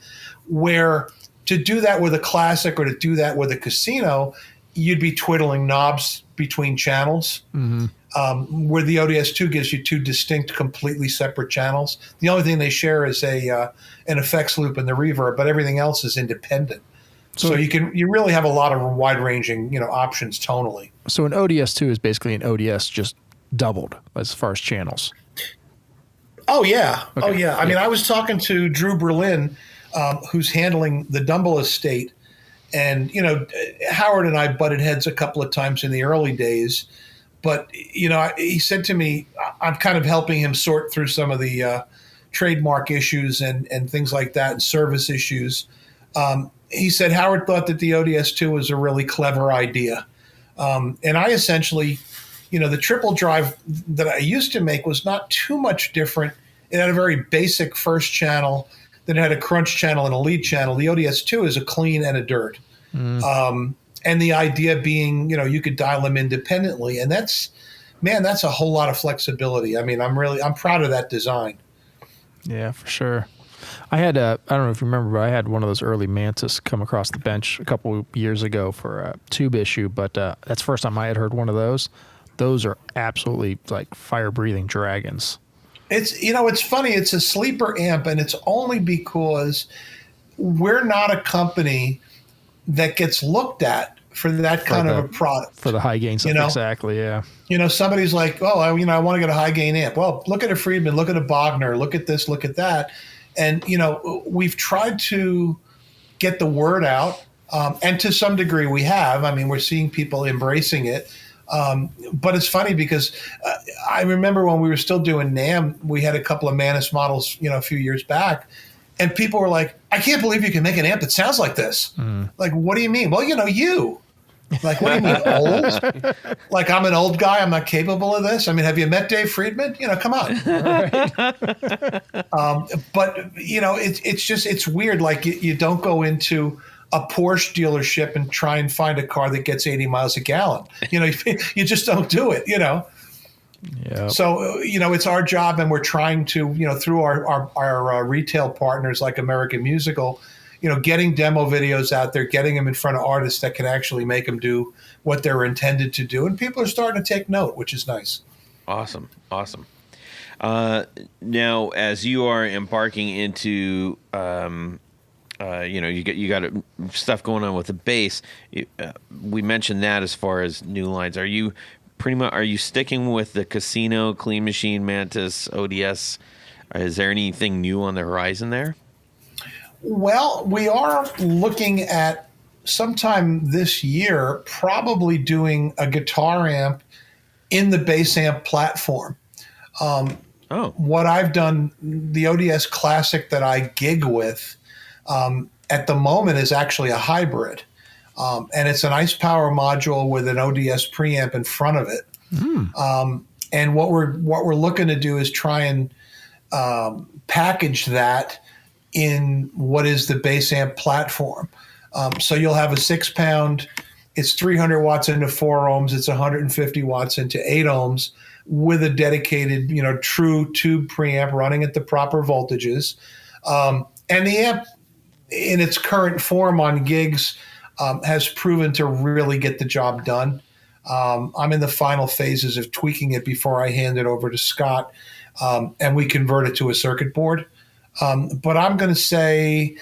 where to do that with a Classic or to do that with a Casino, you'd be twiddling knobs between channels, where the ODS 2 gives you two distinct, completely separate channels. The only thing they share is an effects loop and the reverb, but everything else is independent. So you really have a lot of wide-ranging, options tonally. So an ODS 2 is basically an ODS just doubled as far as channels. Oh, yeah. Okay. Oh, yeah. I mean, I was talking to Drew Berlin, who's handling the Dumble estate. And, Howard and I butted heads a couple of times in the early days. But, he said to me, I'm kind of helping him sort through some of the trademark issues and things like that and service issues. He said Howard thought that the ODS 2 was a really clever idea. And I essentially, the triple drive that I used to make was not too much different. It had a very basic first channel then it had a crunch channel and a lead channel. The ODS2 is a clean and a dirt. And the idea being, you could dial them independently. And that's a whole lot of flexibility. I mean, I'm proud of that design. Yeah, for sure. I had I don't know if you remember, but I had one of those early Mantis come across the bench a couple of years ago for a tube issue, but that's the first time I had heard one of those. Those are absolutely like fire-breathing dragons. It's funny. It's a sleeper amp, and it's only because we're not a company that gets looked at for that kind of a product. For the high gain stuff, exactly, yeah. Somebody's like, I want to get a high gain amp. Well, look at a Friedman, look at a Bogner, look at this, look at that. And, we've tried to get the word out, and to some degree we have. I mean, we're seeing people embracing it. But it's funny because I remember when we were still doing NAMM, we had a couple of Mantis models, a few years back. And people were like, I can't believe you can make an amp that sounds like this. Like, what do you mean? Well, you. Like, what do you mean, old? Like, I'm an old guy. I'm not capable of this. I mean, have you met Dave Friedman? Come on. But, it's weird. Like, you don't go into a Porsche dealership and try and find a car that gets 80 miles a gallon. You just don't do it, Yeah. So, it's our job, and we're trying to, through our retail partners like American Musical, getting demo videos out there, getting them in front of artists that can actually make them do what they're intended to do. And people are starting to take note, which is nice. Awesome. Now, as you are embarking into, you got stuff going on with the bass. We mentioned that as far as new lines. Are you sticking with the Casino, Clean Machine, Mantis, ODS? Is there anything new on the horizon there? Well, we are looking at sometime this year probably doing a guitar amp in the bass amp platform. What I've done, the ODS Classic that I gig with at the moment is actually a hybrid. And it's an ice power module with an ODS preamp in front of it. And what we're looking to do is try and package that in what is the bass amp platform. So you'll have a 6-pound, it's 300 watts into 4 ohms, it's 150 watts into 8 ohms with a dedicated, true tube preamp running at the proper voltages. And the amp in its current form on gigs has proven to really get the job done. I'm in the final phases of tweaking it before I hand it over to Scott, and we convert it to a circuit board. But I'm going to say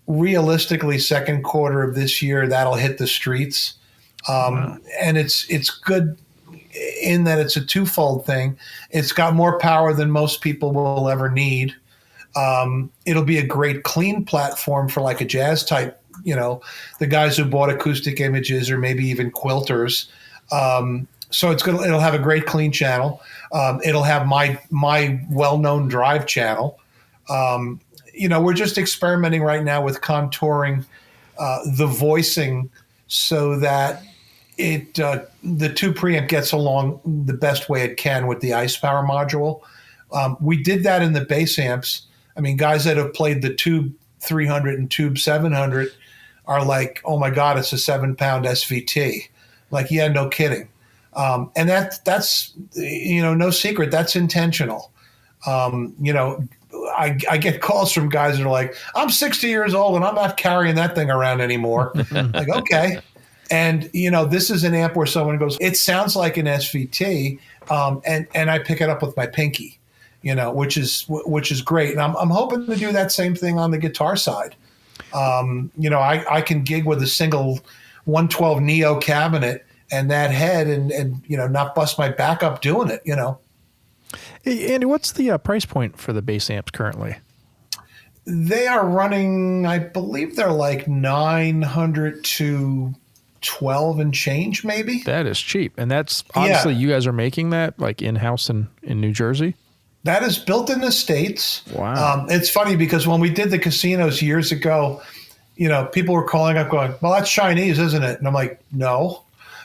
realistically second quarter of this year, that'll hit the streets. And it's good in that it's a twofold thing. It's got more power than most people will ever need. It'll be a great clean platform for like a jazz type, the guys who bought Acoustic Images or maybe even quilters. So it'll have a great clean channel. It'll have my well-known drive channel. We're just experimenting right now with contouring the voicing so that the tube preamp gets along the best way it can with the ice power module. We did that in the bass amps. I mean, guys that have played the Tube 300 and Tube 700 are like, oh my God, it's a 7-pound SVT. Like, yeah, no kidding. And that's no secret. That's intentional. I get calls from guys that are like, I'm 60 years old and I'm not carrying that thing around anymore. Like, okay. And, this is an amp where someone goes, it sounds like an SVT. And I pick it up with my pinky, which is great. And I'm hoping to do that same thing on the guitar side. I can gig with a single 112 Neo cabinet and that head and not bust my back up doing it, Hey, Andy, what's the price point for the bass amps currently? They are running, I believe they're like 900 to 12 and change, maybe. That is cheap. And that's obviously you guys are making that like in-house in New Jersey? That is built in the States. Wow. It's funny because when we did the casinos years ago, people were calling up going, well, that's Chinese, isn't it? And I'm like, no.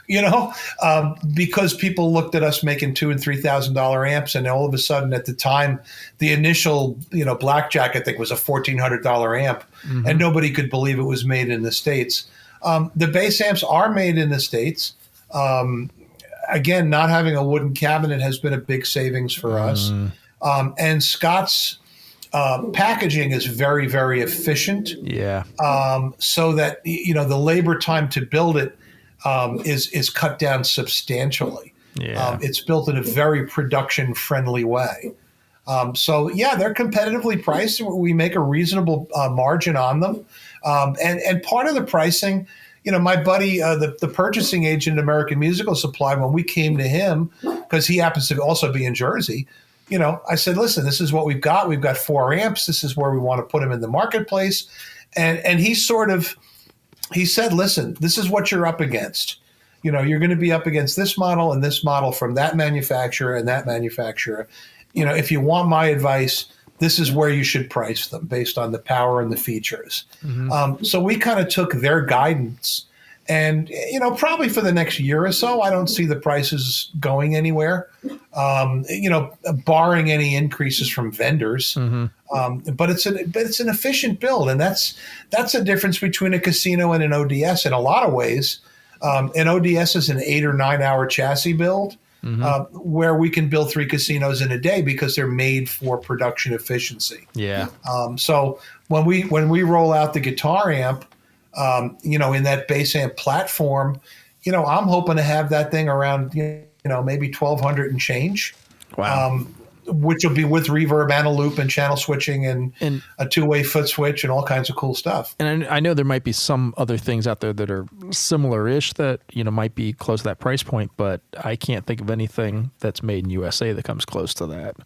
because people looked at us making $2,000 and $3,000 amps, and all of a sudden, at the time, the initial Blackjack I think was a $1,400 amp, and nobody could believe it was made in the States. The bass amps are made in the States. Again, not having a wooden cabinet has been a big savings for us. And Scott's packaging is very, very efficient. Yeah. So that the labor time to build it is cut down substantially. Yeah. It's built in a very production friendly way. So yeah, they're competitively priced. We make a reasonable margin on them. And part of the pricing, my buddy, the purchasing agent at American Musical Supply, when we came to him, because he happens to also be in Jersey, I said, listen, this is what we've got. We've got 4 amps. This is where we want to put them in the marketplace. And he said, listen, this is what you're up against. You're going to be up against this model and this model from that manufacturer and that manufacturer. If you want my advice, this is where you should price them based on the power and the features. So we kind of took their guidance, and probably for the next year or so, I don't see the prices going anywhere. Barring any increases from vendors. But it's an efficient build, and that's a difference between a casino and an ODS in a lot of ways. An ODS is an 8 or 9 hour chassis build. Where we can build 3 casinos in a day because they're made for production efficiency. Yeah. So when we roll out the guitar amp, in that bass amp platform, I'm hoping to have that thing around, maybe 1,200 and change. Wow. Which will be with reverb and a loop and channel switching and a 2-way foot switch and all kinds of cool stuff. And I know there might be some other things out there that are similar-ish that, might be close to that price point, but I can't think of anything that's made in USA that comes close to that.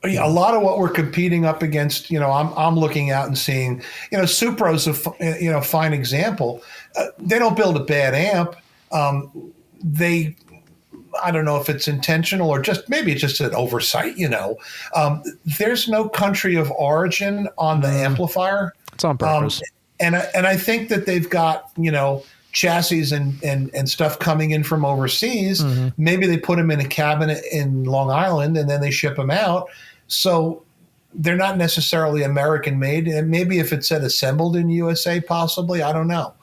A lot of what we're competing up against, I'm looking out and seeing, Supro's a fine example. They don't build a bad amp. I don't know if it's intentional or maybe it's just an oversight, there's no country of origin on the amplifier. It's on purpose. And I think that they've got, chassis and stuff coming in from overseas. Maybe they put them in a cabinet in Long Island and then they ship them out. So they're not necessarily American made. And maybe if it said assembled in USA, possibly, I don't know.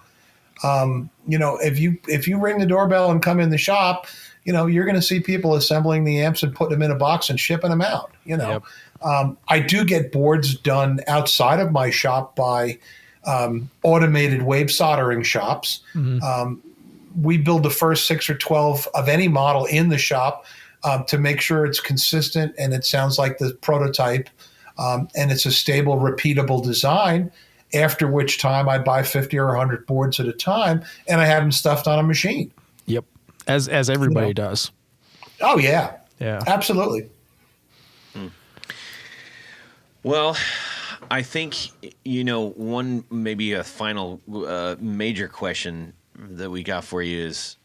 If you ring the doorbell and come in the shop, you're going to see people assembling the amps and putting them in a box and shipping them out. Yep. I do get boards done outside of my shop by automated wave soldering shops. We build the first 6 or 12 of any model in the shop to make sure it's consistent and it sounds like the prototype, and it's a stable, repeatable design. After which time I buy 50 or 100 boards at a time, and I have them stuffed on a machine. Yep. As everybody does. Oh, yeah. Yeah. Absolutely. Well, I think, one maybe a final major question that we got for you is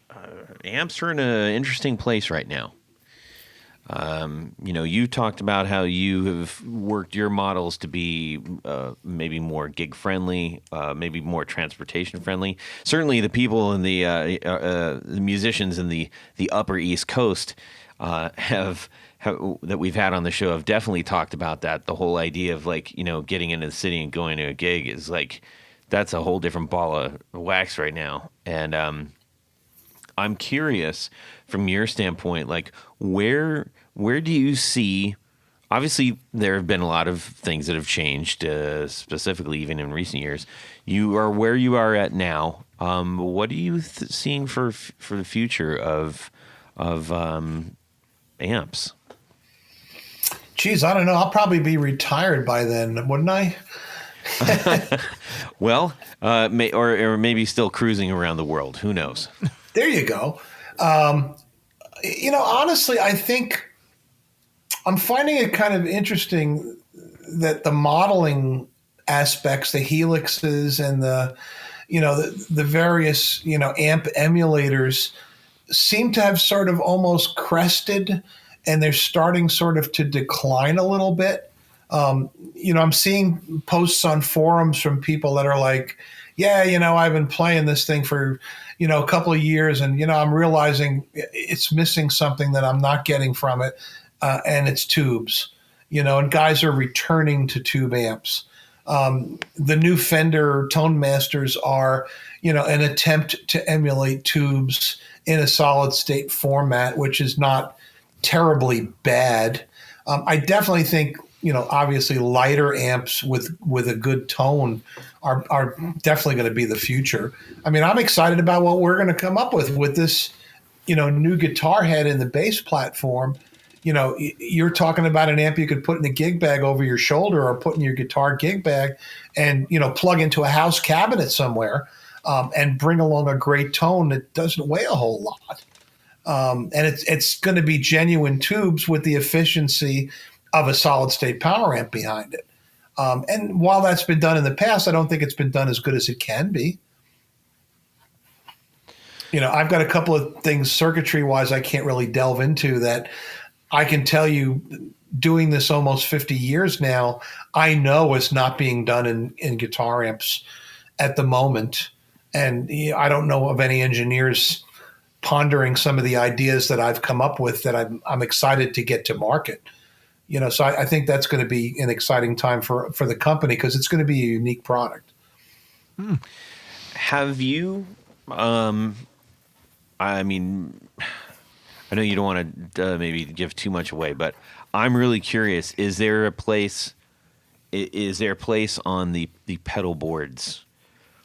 amps are in an interesting place right now. You talked about how you have worked your models to be maybe more gig friendly, maybe more transportation friendly. Certainly, the people in the musicians in the Upper East Coast have that we've had on the show have definitely talked about that. The whole idea of getting into the city and going to a gig is that's a whole different ball of wax right now. And I'm curious from your standpoint, where do you see? Obviously, there have been a lot of things that have changed, specifically even in recent years. You are where you are at now. What are you seeing for the future of amps? Geez, I don't know. I'll probably be retired by then, wouldn't I? Well, or maybe still cruising around the world. Who knows? There you go. Honestly, I think I'm finding it kind of interesting that the modeling aspects, the helixes and the various, amp emulators seem to have sort of almost crested, and they're starting sort of to decline a little bit. I'm seeing posts on forums from people that are like, yeah, I've been playing this thing for, a couple of years, and, I'm realizing it's missing something that I'm not getting from it, and it's tubes, and guys are returning to tube amps. The new Fender Tone Masters are, an attempt to emulate tubes in a solid state format, which is not terribly bad. I definitely think, obviously lighter amps with a good tone are definitely going to be the future. I mean, I'm excited about what we're going to come up with this, new guitar head in the bass platform. You're talking about an amp you could put in a gig bag over your shoulder or put in your guitar gig bag and, plug into a house cabinet somewhere, and bring along a great tone that doesn't weigh a whole lot. And it's going to be genuine tubes with the efficiency of a solid state power amp behind it. And while that's been done in the past, I don't think it's been done as good as it can be. I've got a couple of things circuitry wise I can't really delve into that I can tell you, doing this almost 50 years now, I know it's not being done in guitar amps at the moment. And I don't know of any engineers pondering some of the ideas that I've come up with that I'm excited to get to market. So I think that's going to be an exciting time for the company because it's going to be a unique product. Have you, I mean, I know you don't want to maybe give too much away, but I'm really curious. Is there a place on the pedal boards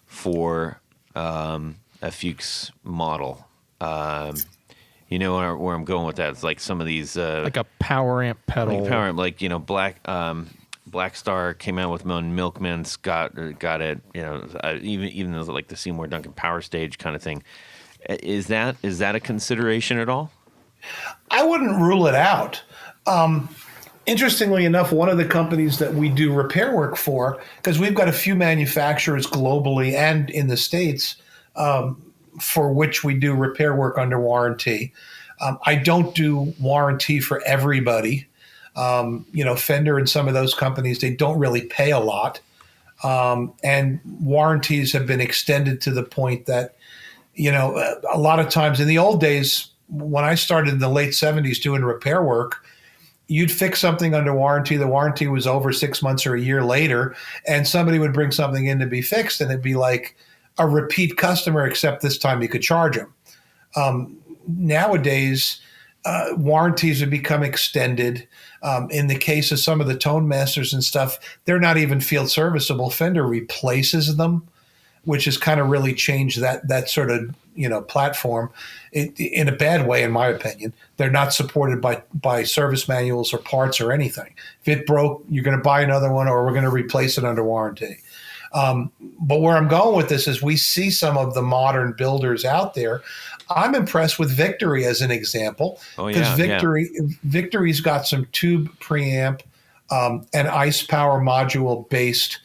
for a Fuchs model? You know where I'm going with that. It's like some of these like a power amp pedal. Like power amp, like Black Star came out with Milkman's got it. Even those like the Seymour Duncan Power Stage kind of thing. Is that a consideration at all? I wouldn't rule it out. Interestingly enough, one of the companies that we do repair work for, because we've got a few manufacturers globally and in the States, for which we do repair work under warranty. I don't do warranty for everybody. Fender and some of those companies, they don't really pay a lot. And warranties have been extended to the point that, a lot of times in the old days, when I started in the late 70s doing repair work, you'd fix something under warranty. The warranty was over 6 months or a year later, and somebody would bring something in to be fixed, and it'd be like a repeat customer, except this time you could charge them. Nowadays, warranties have become extended. In the case of some of the Tone Masters and stuff, they're not even field serviceable. Fender replaces them, which has kind of really changed that sort of platform in a bad way, in my opinion. They're not supported by service manuals or parts or anything. If it broke, you're going to buy another one, or we're going to replace it under warranty. But where I'm going with this is we see some of the modern builders out there. I'm impressed with Victory as an example, because Victory's got some tube preamp and ice power module based,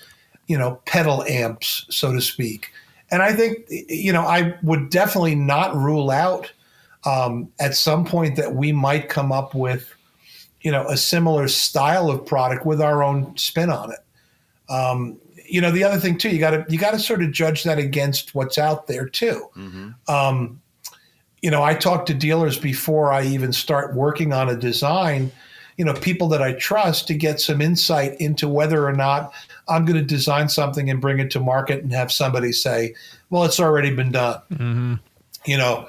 pedal amps, so to speak. And I think, I would definitely not rule out at some point that we might come up with, a similar style of product with our own spin on it. The other thing too, you got to sort of judge that against what's out there too. Mm-hmm. I talk to dealers before I even start working on a design, people that I trust, to get some insight into whether or not I'm going to design something and bring it to market and have somebody say, well, it's already been done. Mm-hmm.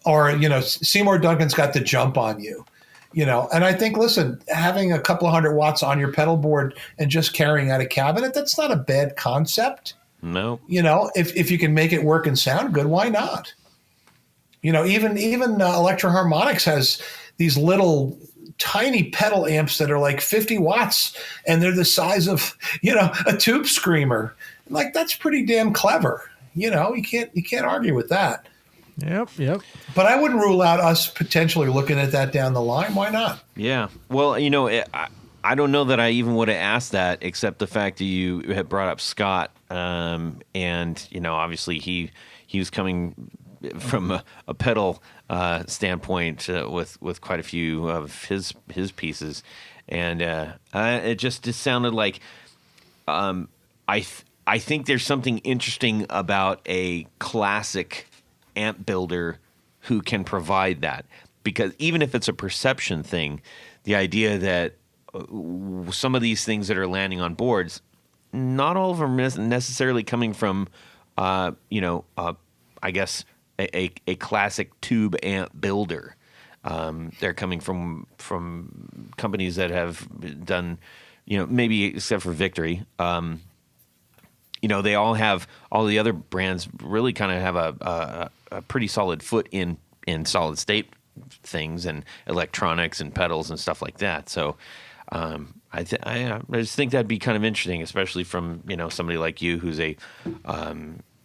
Or Seymour Duncan's got the jump on you. And I think, listen, having a couple of 100 watts on your pedal board and just carrying out a cabinet, that's not a bad concept. No. If you can make it work and sound good, why not? Even Electro Harmonics has these little tiny pedal amps that are like 50 watts, and they're the size of, a tube screamer. Like, that's pretty damn clever. You can't argue with that. Yep. But I wouldn't rule out us potentially looking at that down the line. Why not? Yeah. Well, I don't know that I even would have asked that, except the fact that you had brought up Scott. And, obviously he was coming from a pedal standpoint with quite a few of his pieces. And it just sounded like I think there's something interesting about a classic amp builder who can provide that, because even if it's a perception thing, the idea that some of these things that are landing on boards, not all of them are necessarily coming from, I guess a classic tube amp builder. They're coming from companies that have done, maybe except for Victory. They all the other brands really kind of have a pretty solid foot in solid state things and electronics and pedals and stuff like that. So I just think that'd be kind of interesting, especially from somebody like you who's a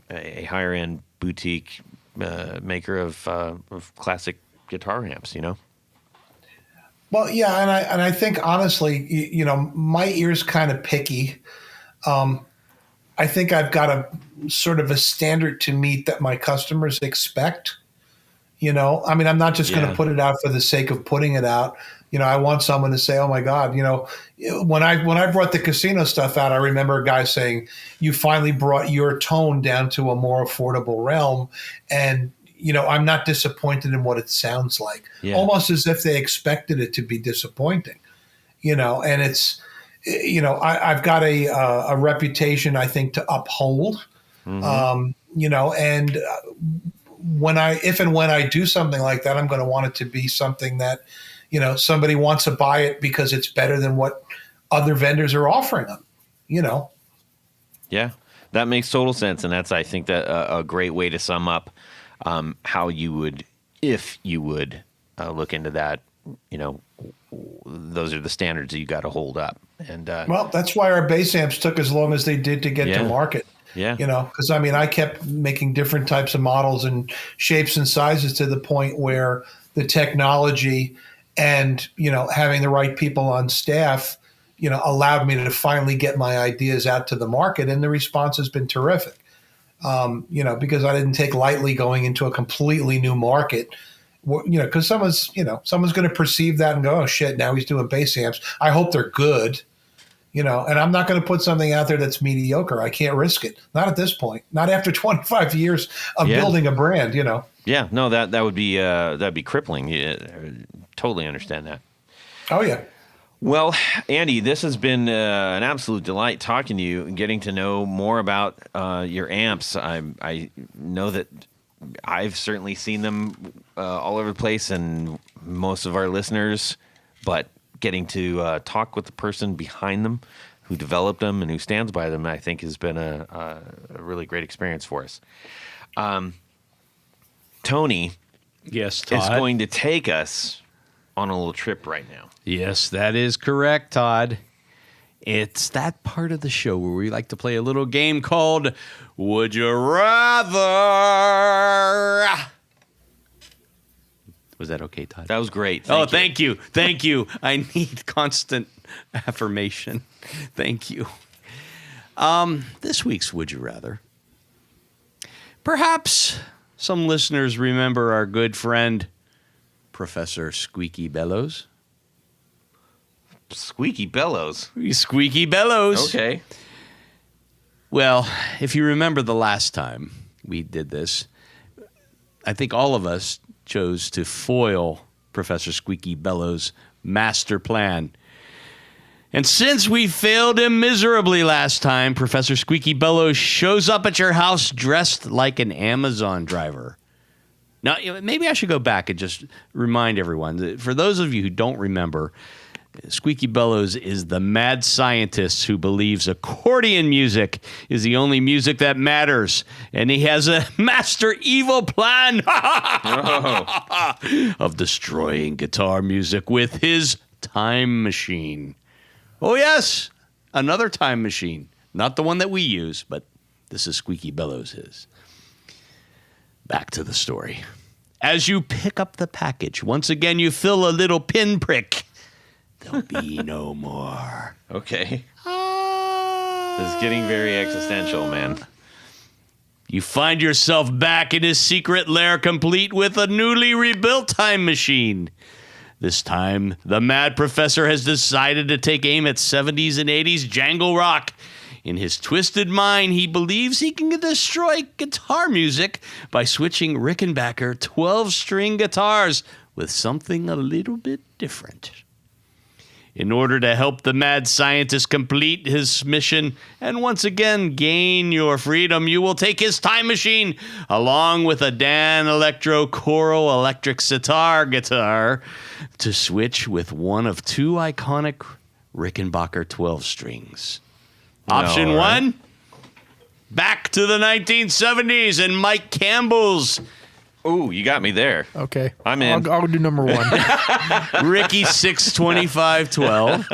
higher end boutique maker of classic guitar amps. Well, yeah, and I think honestly, my ear's kind of picky. I think I've got a sort of a standard to meet that my customers expect. I mean, I'm not just going to put it out for the sake of putting it out. I want someone to say, "Oh my God!" When I brought the casino stuff out, I remember a guy saying, "You finally brought your tone down to a more affordable realm," and I'm not disappointed in what it sounds like. Yeah. Almost as if they expected it to be disappointing. And it's. I've got a reputation, I think, to uphold. And if and when I do something like that, I'm going to want it to be something that, somebody wants to buy it because it's better than what other vendors are offering them. Yeah, that makes total sense, and that's, I think, that a great way to sum up how you would, if you would, look into that. Those are the standards that you got to hold up. And well, that's why our bass amps took as long as they did to get to market. Yeah. Because I kept making different types of models and shapes and sizes to the point where the technology and, having the right people on staff, allowed me to finally get my ideas out to the market. And the response has been terrific. Because I didn't take lightly going into a completely new market. Because someone's going to perceive that and go, "Oh shit, now he's doing bass amps. I hope they're good." And I'm not going to put something out there that's mediocre. I can't risk it. Not at this point. Not after 25 years of building a brand. Yeah, no, that would be that'd be crippling. Totally understand that. Oh yeah. Well, Andy, this has been an absolute delight talking to you and getting to know more about your amps. I know that I've certainly seen them all over the place, and most of our listeners, but getting to talk with the person behind them who developed them and who stands by them, I think has been a really great experience for us. Tony Yes, Todd. is going to take us on a little trip right now. Yes, that is correct, Todd. It's that part of the show where we like to play a little game called Would You Rather? Was that okay, Todd? That was great. Thank you. Thank you. I need constant affirmation. Thank you. This week's Would You Rather. Perhaps some listeners remember our good friend, Professor Squeaky Bellows. Squeaky Bellows. Squeaky Bellows. Okay. Well, if you remember the last time we did this, I think all of us chose to foil Professor Squeaky Bellows' master plan. And since we failed him miserably last time, Professor Squeaky Bellows shows up at your house dressed like an Amazon driver. Now, maybe I should go back and just remind everyone that for those of you who don't remember, Squeaky Bellows is the mad scientist who believes accordion music is the only music that matters. And he has a master evil plan of destroying guitar music with his time machine. Oh, yes, another time machine. Not the one that we use, but this is Squeaky Bellows'. Back to the story. As you pick up the package, once again you feel a little pinprick. There'll be no more. Okay. This is getting very existential, man. You find yourself back in his secret lair, complete with a newly rebuilt time machine. This time, the mad professor has decided to take aim at 70s and 80s jangle rock In his twisted mind, he believes he can destroy guitar music by switching Rickenbacker 12-string guitars with something a little bit different. In order to help the mad scientist complete his mission and once again gain your freedom, you will take his time machine along with a Dan Electro Choral electric sitar guitar to switch with one of two iconic Rickenbacker 12 strings. Option one, back to the 1970s and Mike Campbell's Ooh, you got me there. Okay. I'm in. I'll do number one. Ricky 62512.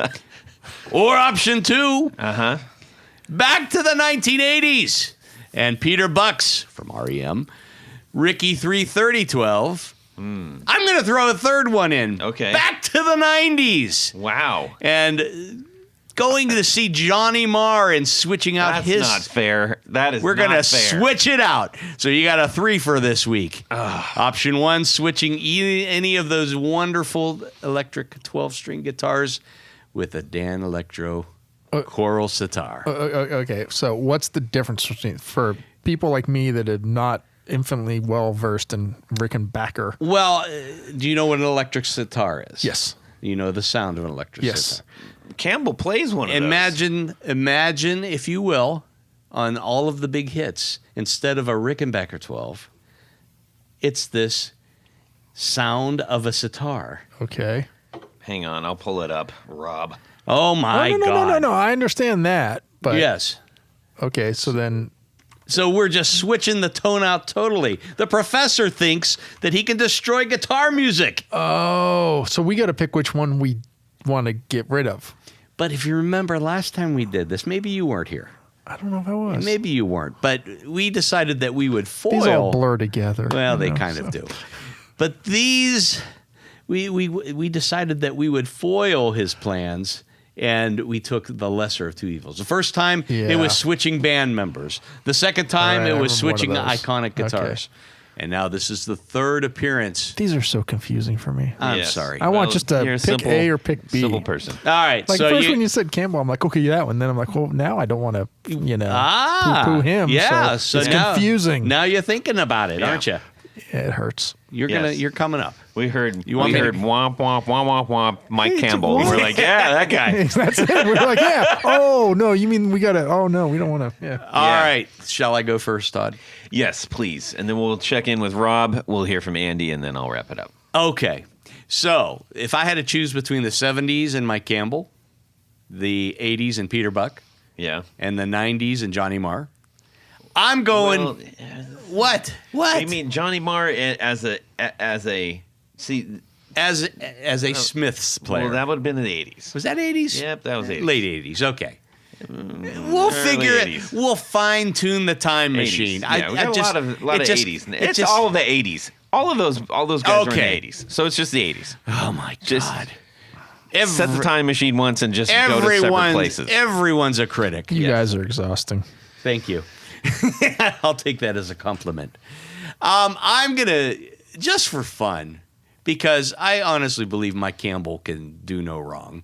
Or option two, back to the 1980s and Peter Bucks from REM, Ricky 33012. I'm going to throw a third one in. Okay. Back to the 90s. Wow. And going to see Johnny Marr and switching out That's not fair. That is We're not going to fair. switch it out. So you got a 3 for this week. Option one, switching any of those wonderful electric 12-string guitars with a Dan Electro choral sitar. Okay, so what's the difference between for people like me that are not infinitely well versed in Rickenbacker? Well, do you know what an electric sitar is? Yes. You know the sound of an electric sitar. Campbell plays one of Imagine, if you will, on all of the big hits, instead of a Rickenbacker 12, it's this sound of a sitar. Okay. Hang on, I'll pull it up, Rob. Oh my God! No. I understand that, but Yes. Okay, so then So we're just switching the tone out totally. The professor thinks that he can destroy guitar music. so we got to pick which one we want to get rid of. But if you remember last time we did this, maybe you weren't here. I don't know if I was. Maybe you weren't. But we decided that we would foil. These all blur together. Well, they you know, kind of do. But these, we decided that we would foil his plans, and we took the lesser of two evils. The first time, it was switching band members. The second time, it was switching iconic guitars. Okay. And now this is the third appearance. These are so confusing for me. I'm sorry. I want just to pick A or pick B. Simple person. All right. Like so first when you said Campbell, I'm like, okay, that one. Then I'm like, well, now I don't want to, poo-poo him. Yeah. So it's confusing. Now you're thinking about it, aren't you? Yeah, it hurts. You're coming up. We heard You want me to- womp womp womp womp womp Mike Campbell. And we're like, yeah, that guy. That's it. We're like, yeah. Oh no, you mean we gotta? Oh no, we don't want to. Yeah. All right. Shall I go first, Todd? Yes, please. And then we'll check in with Rob. We'll hear from Andy, and then I'll wrap it up. Okay. So if I had to choose between the 70s and Mike Campbell, the 80s and Peter Buck, Yeah. and the 90s and Johnny Marr, I'm going. Well, What? I mean, Johnny Marr as a see. As a Smiths player. Well, that would have been in the 80s. Was that 80s? Yep, that was 80s. Late 80s. Okay. We'll early figure 80s. it. We'll fine tune the time machine. 80s. Yeah, we got a lot of 80s. It's just, all of the 80s. All those guys are Okay. in the 80s. So it's just the 80s. Oh my Just God. set the time machine once and just go to separate places. Everyone's a critic. You guys are exhausting. Thank you. I'll take that as a compliment. I'm going to, just for fun, because I honestly believe Mike Campbell can do no wrong.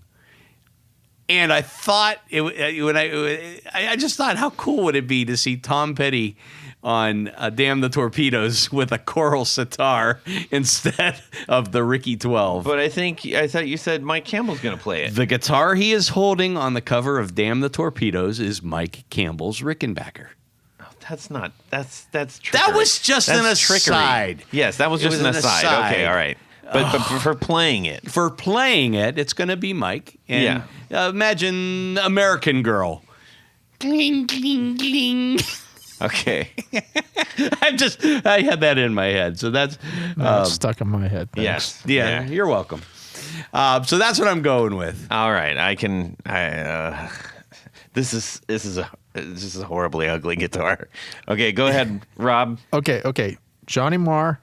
And I thought, I just thought, how cool would it be to see Tom Petty on Damn the Torpedoes with a choral sitar instead of the Ricky 12. But I thought you said Mike Campbell's going to play it. The guitar he is holding on the cover of Damn the Torpedoes is Mike Campbell's Rickenbacker. That's trickery. That was just That's an aside. Trickery. Yes, that was just an aside. Okay, all right. But for playing it. For playing it, it's going to be Mike. And imagine American Girl. Cling, cling, cling. Okay. I had that in my head. So that's It's stuck in my head. Thanks. Yes. yeah, you're welcome. So that's what I'm going with. All right. This is a horribly ugly guitar. Okay, go ahead, Rob. Okay. Johnny Marr,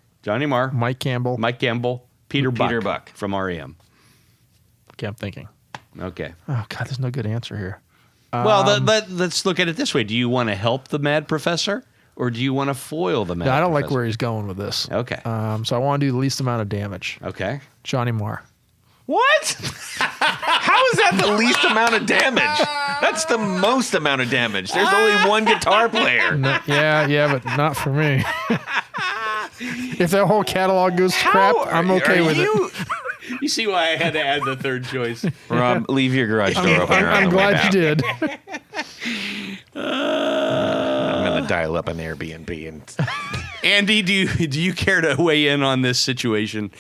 Mike Campbell. Peter Buck Buck from REM. Okay, I'm thinking. Okay. Oh God, there's no good answer here. Well, let's look at it this way. Do you want to help the mad professor, or do you want to foil the mad No, I don't professor? like where he's going with this. Okay. So I want to do the least amount of damage. Okay. Johnny Marr. What? How is that the least amount of damage? That's the most amount of damage. There's only one guitar player. No, yeah, but not for me. If that whole catalog goes to crap, I'm okay with it. You see why I had to add the third choice. Rob, leave your garage door open. I'm glad you did. I'm going to dial up an Airbnb. And Andy, do you care to weigh in on this situation?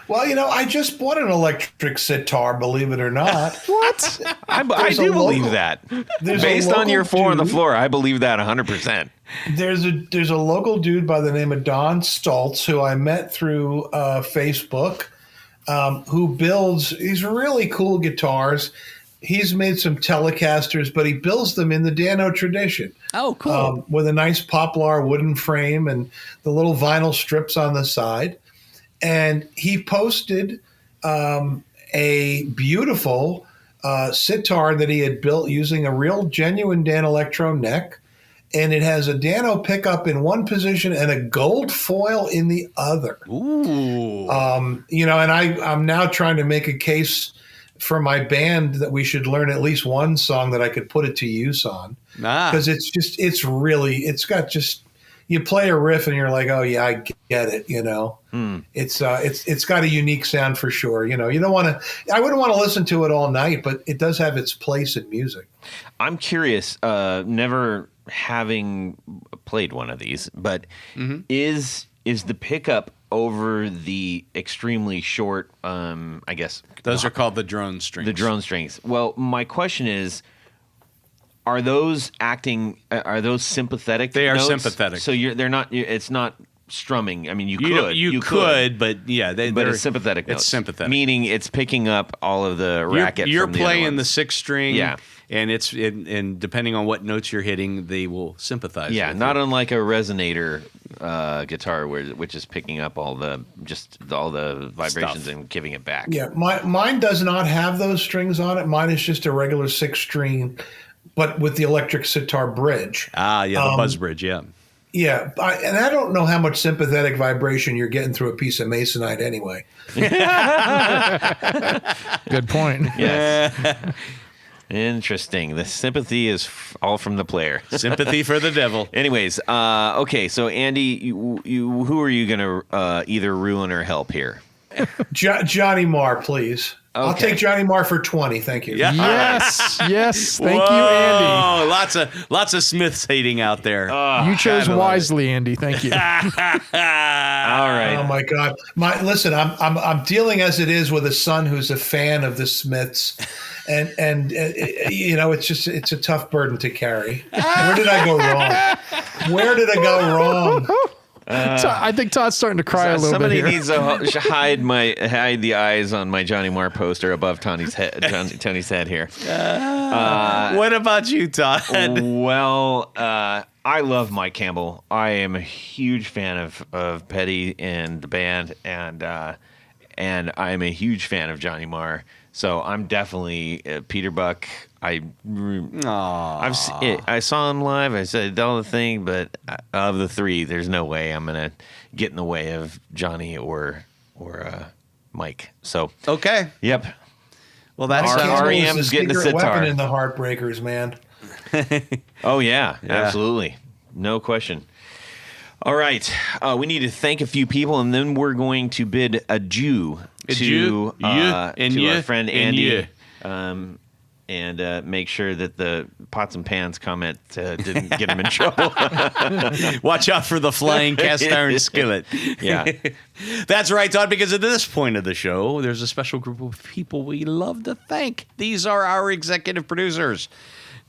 Well, I just bought an electric sitar, believe it or not. What? I do believe that. Based on your four on the floor, I believe that 100%. There's a local dude by the name of Don Stoltz who I met through Facebook, who builds these really cool guitars. He's made some Telecasters, but he builds them in the Dano tradition. Oh, cool. With a nice poplar wooden frame and the little vinyl strips on the side. And he posted a beautiful sitar that he had built using a real genuine Dan Electro neck. And it has a Dano pickup in one position and a gold foil in the other. Ooh. And I'm now trying to make a case for my band that we should learn at least one song that I could put it to use on. Because it's got just, you play a riff and you're like, oh yeah, I get it. It's got a unique sound for sure. I wouldn't want to listen to it all night, but it does have its place in music. I'm curious, never having played one of these, but is the pickup over the extremely short, I guess. Those are called the drone strings. The drone strings. Well, my question is, are those sympathetic? They are notes? Sympathetic. So they're not. It's not strumming. I mean, you could, but yeah, but it's sympathetic. It's notes, sympathetic, meaning it's picking up all of the racket. You're from the playing other the ones. sixth string, yeah, and and depending on what notes you're hitting, they will sympathize. Yeah, with not you. unlike a resonator guitar, which is picking up all the vibrations Stuff. and giving it back. Yeah, mine does not have those strings on it. Mine is just a regular 6-string, but with the electric sitar bridge. The buzz bridge, yeah. Yeah, and I don't know how much sympathetic vibration you're getting through a piece of masonite anyway. Good point. Yes. Interesting. The sympathy is all from the player. Sympathy for the devil. Anyways, okay. So Andy, who are you going to either ruin or help here? Johnny Marr, please. Okay. I'll take Johnny Marr for 20. Thank you. Yeah. Yes. Thank you, Andy. Oh, lots of Smiths hating out there. You chose wisely, Andy. Thank you. All right. Oh my God! Listen, I'm dealing as it is with a son who's a fan of the Smiths, and it's a tough burden to carry. Where did I go wrong? I think Todd's starting to cry a little bit Somebody here. needs to hide the eyes on my Johnny Marr poster above Tony's head here. What about you, Todd? Well, I love Mike Campbell. I am a huge fan of Petty and the band, and I'm a huge fan of Johnny Marr. So I'm definitely Peter Buck. I saw him live. I said all the thing, but of the three, there's no way I'm gonna get in the way of Johnny or Mike. So Okay. Yep. Well, that's REM's getting a sitar. Weapon in the Heartbreakers, man. Oh yeah, absolutely, no question. All right, we need to thank a few people, and then we're going to bid adieu to our friend Andy. And make sure that the pots and pans comment didn't get him in trouble. Watch out for the flying cast iron skillet. Yeah. That's right, Todd, because at this point of the show, there's a special group of people we love to thank. These are our executive producers.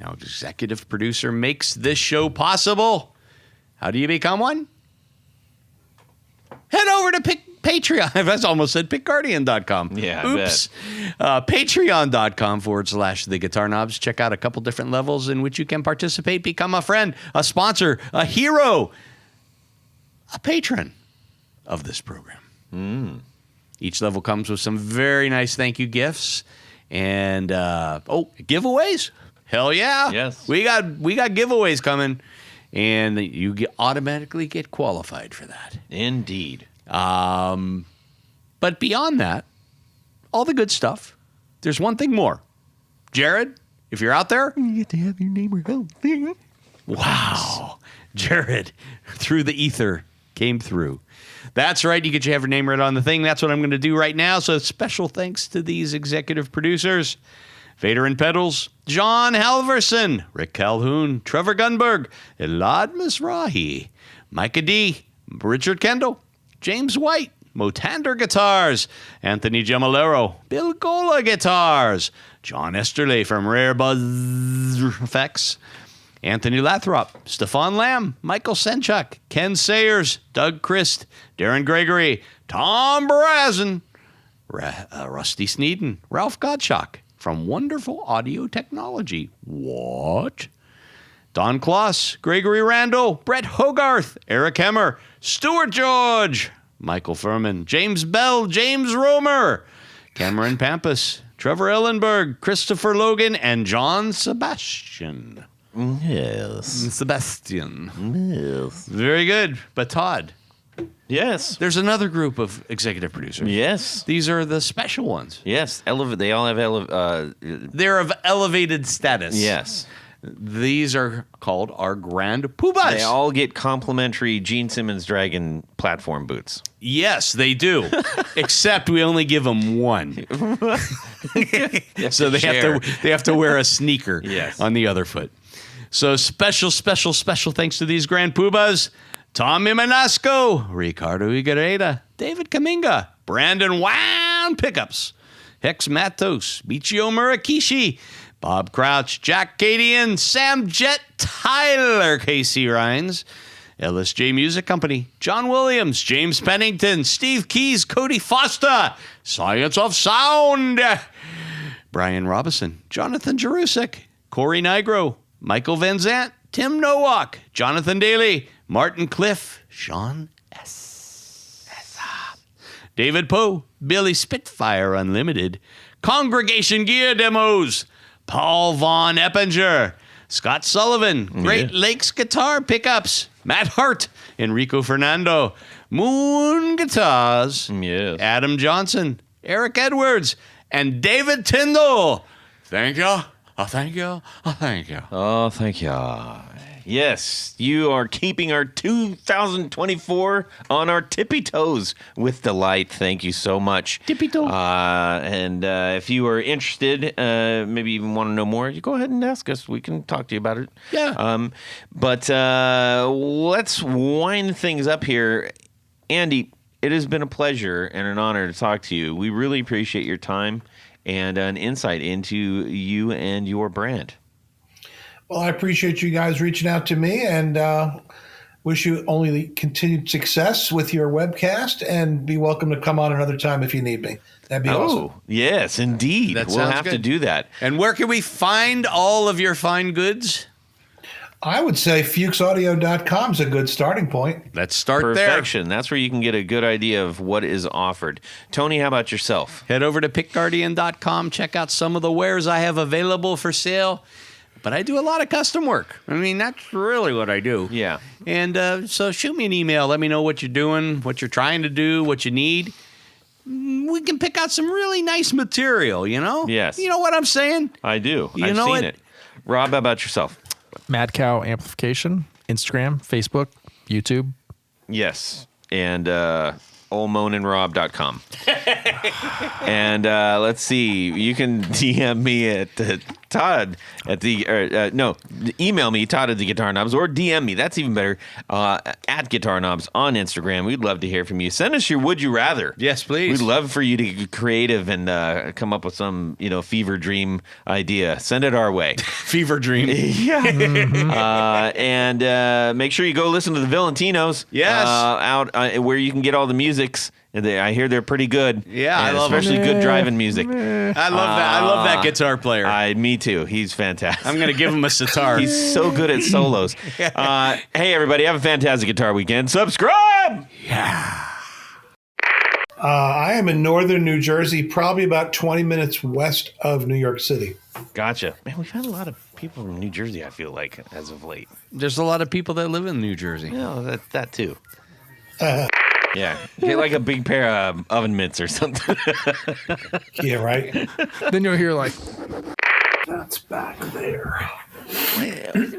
Now, executive producer makes this show possible. How do you become one? Head over to Patreon. I almost said pickguardian.com. Yeah, oops. Patreon.com/The Guitar Knobs. Check out a couple different levels in which you can participate, become a friend, a sponsor, a hero, a patron of this program. Each level comes with some very nice thank you gifts and giveaways. Hell yeah. Yes. We got giveaways coming, and you automatically get qualified for that. Indeed. But beyond that, all the good stuff. There's one thing more. Jared, if you're out there, You get to have your name around thing. wow. Jared, through the ether, came through. That's right. You get to have your name right on the thing. That's what I'm going to do right now. So special thanks to these executive producers. Vader and Pedals, John Halverson, Rick Calhoun, Trevor Gunberg, Elad Mizrahi, Micah D, Richard Kendall, James White, Motander Guitars, Anthony Gemalero, Bill Gola Guitars, John Esterle from Rare Buzz Effects, Anthony Lathrop, Stefan Lamb, Michael Senchuk, Ken Sayers, Doug Christ, Darren Gregory, Tom Brazen, Rusty Sneeden, Ralph Gottschalk from Wonderful Audio Technology. What? Don Kloss, Gregory Randall, Brett Hogarth, Eric Hemmer, Stuart George, Michael Furman, James Bell, James Romer, Cameron Pampas, Trevor Ellenberg, Christopher Logan, and John Sebastian. Yes. Sebastian. Yes. Very good. But Todd, Yes. there's another group of executive producers. Yes. These are the special ones. Yes. They all have They're of elevated status. yes. These are called our Grand Poobahs. They all get complimentary Gene Simmons Dragon platform boots. Yes, they do. Except we only give them one. So they have to wear a sneaker Yes. on the other foot. So special thanks to these Grand Poobahs. Tommy Manasco, Ricardo Iguareda, David Kaminga, Brandon Wound Pickups, Hex Matos, Michio Murakishi, Bob Crouch, Jack Cadian, Sam Jett, Tyler Casey Rhines, LSJ Music Company, John Williams, James Pennington, Steve Keys, Cody Foster, Science of Sound, Brian Robison, Jonathan Jerusik, Corey Nigro, Michael Van Zant, Tim Nowak, Jonathan Daly, Martin Cliff, Sean S. David Poe, Billy Spitfire Unlimited, Congregation Gear Demos, Paul Von Eppinger, Scott Sullivan, Great Lakes Guitar Pickups, Matt Hart, Enrico Fernando, Moon Guitars, Yes. Adam Johnson, Eric Edwards, and David Tyndall. Thank you. Thank you. Thank you. Oh, thank you. Yes, you are keeping our 2024 on our tippy toes with delight. Thank you so much. Tippy toe. And if you are interested, maybe even want to know more, you go ahead and ask us. We can talk to you about it. Yeah. But let's wind things up here. Andy, it has been a pleasure and an honor to talk to you. We really appreciate your time and an insight into you and your brand. Well, I appreciate you guys reaching out to me and wish you only the continued success with your webcast and be welcome to come on another time if you need me. That'd be awesome. Yes, indeed. That We'll sounds have to good. do that. And where can we find all of your fine goods? I would say fuchsaudio.com is a good starting point. Let's start there. Perfection. That's where you can get a good idea of what is offered. Tony, how about yourself? Head over to pickguardian.com. Check out some of the wares I have available for sale. But I do a lot of custom work. I mean, that's really what I do. Yeah. And so shoot me an email. Let me know what you're doing, what you're trying to do, what you need. We can pick out some really nice material, you know? Yes. You know what I'm saying? I do. You I've know seen what? it. Rob, how about yourself? Mad Cow Amplification, Instagram, Facebook, YouTube. Yes. And oldmoanandrob.com. And let's see. You can DM me at Todd at the email me Todd at the Guitar Knobs or DM me. That's even better. At Guitar Knobs on Instagram. We'd love to hear from you. Send us your Would You Rather. Yes, please. We'd love for you to get creative and come up with some fever dream idea. Send it our way. Fever dream. Yeah. And make sure you go listen to the Valentinos. Yes. Out where you can get all the musics. I hear they're pretty good. Yeah, I and love 'em. especially good driving music. I love that. I love that guitar player. Me too. He's fantastic. I'm going to give him a sitar. He's so good at solos. Hey, everybody, have a fantastic guitar weekend. Subscribe! I am in northern New Jersey, probably about 20 minutes west of New York City. Gotcha. Man, we've had a lot of people from New Jersey, I feel like, as of late. There's a lot of people that live in New Jersey. Yeah, that too. Yeah. Get like a big pair of oven mitts or something. Yeah, right. Then you'll hear like, That's back there. Let's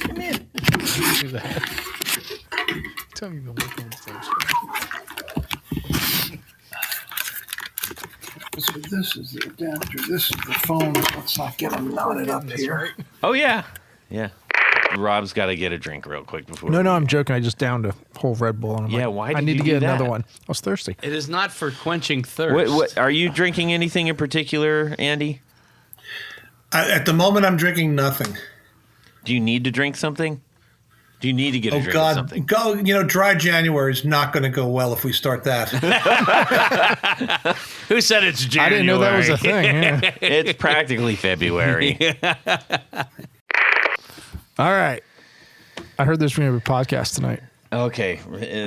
come in. do that. Tell me the look on So this is the adapter. This is the phone. Let's not get them knotted up here. Oh, yeah. Yeah. Rob's got to get a drink real quick before. No, I'm joking. I just downed a whole Red Bull. And I'm Yeah, like, why I did need you to do get that? another one. I was thirsty. It is not for quenching thirst. What, are you drinking anything in particular, Andy? At the moment, I'm drinking nothing. Do you need to drink something? Do you need to get a Oh, drink of God. something? Go. Dry January is not going to go well if we start that. Who said it's I January? didn't know that was a thing. Yeah. It's practically February. All right. I heard there's going to be a podcast tonight. Okay.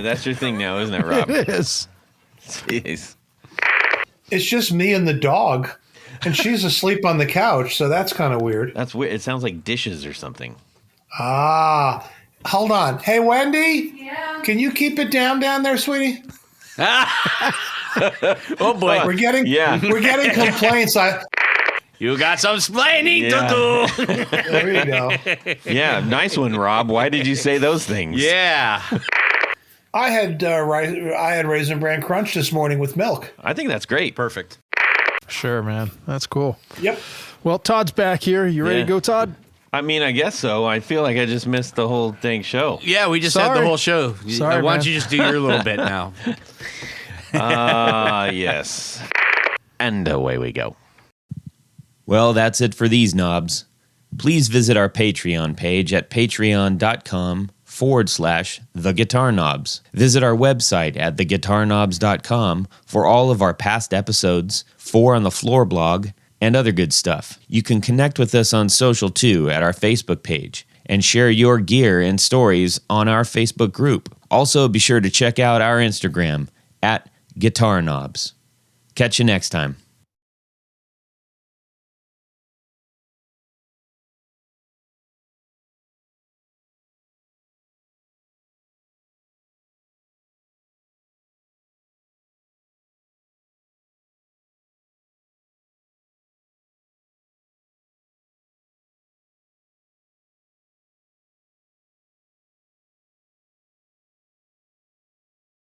That's your thing now, isn't it, Rob? It is. Jeez. It's just me and the dog, and she's asleep on the couch, so that's kind of weird. That's weird. It sounds like dishes or something. Ah, hold on. Hey, Wendy? Yeah. Can you keep it down there, sweetie? Oh boy, We're getting complaints. you got some splaining to do. There you go. Yeah, nice one, Rob. Why did you say those things? Yeah. I had Raisin Bran Crunch this morning with milk. I think that's great. Perfect. Sure, man. That's cool. Yep. Well, Todd's back here. You ready Yeah. to go, Todd? I mean, I guess so. I feel like I just missed the whole dang show. Yeah, we just had Sorry. the whole show. Sorry, Why man. don't you just do your little bit now? Yes. And away we go. Well, that's it for these knobs. Please visit our Patreon page at patreon.com/theguitarknobs. Visit our website at theguitarknobs.com for all of our past episodes, 4 on the Floor blog, and other good stuff. You can connect with us on social too at our Facebook page and share your gear and stories on our Facebook group. Also, be sure to check out our Instagram at Guitar Knobs. Catch you next time.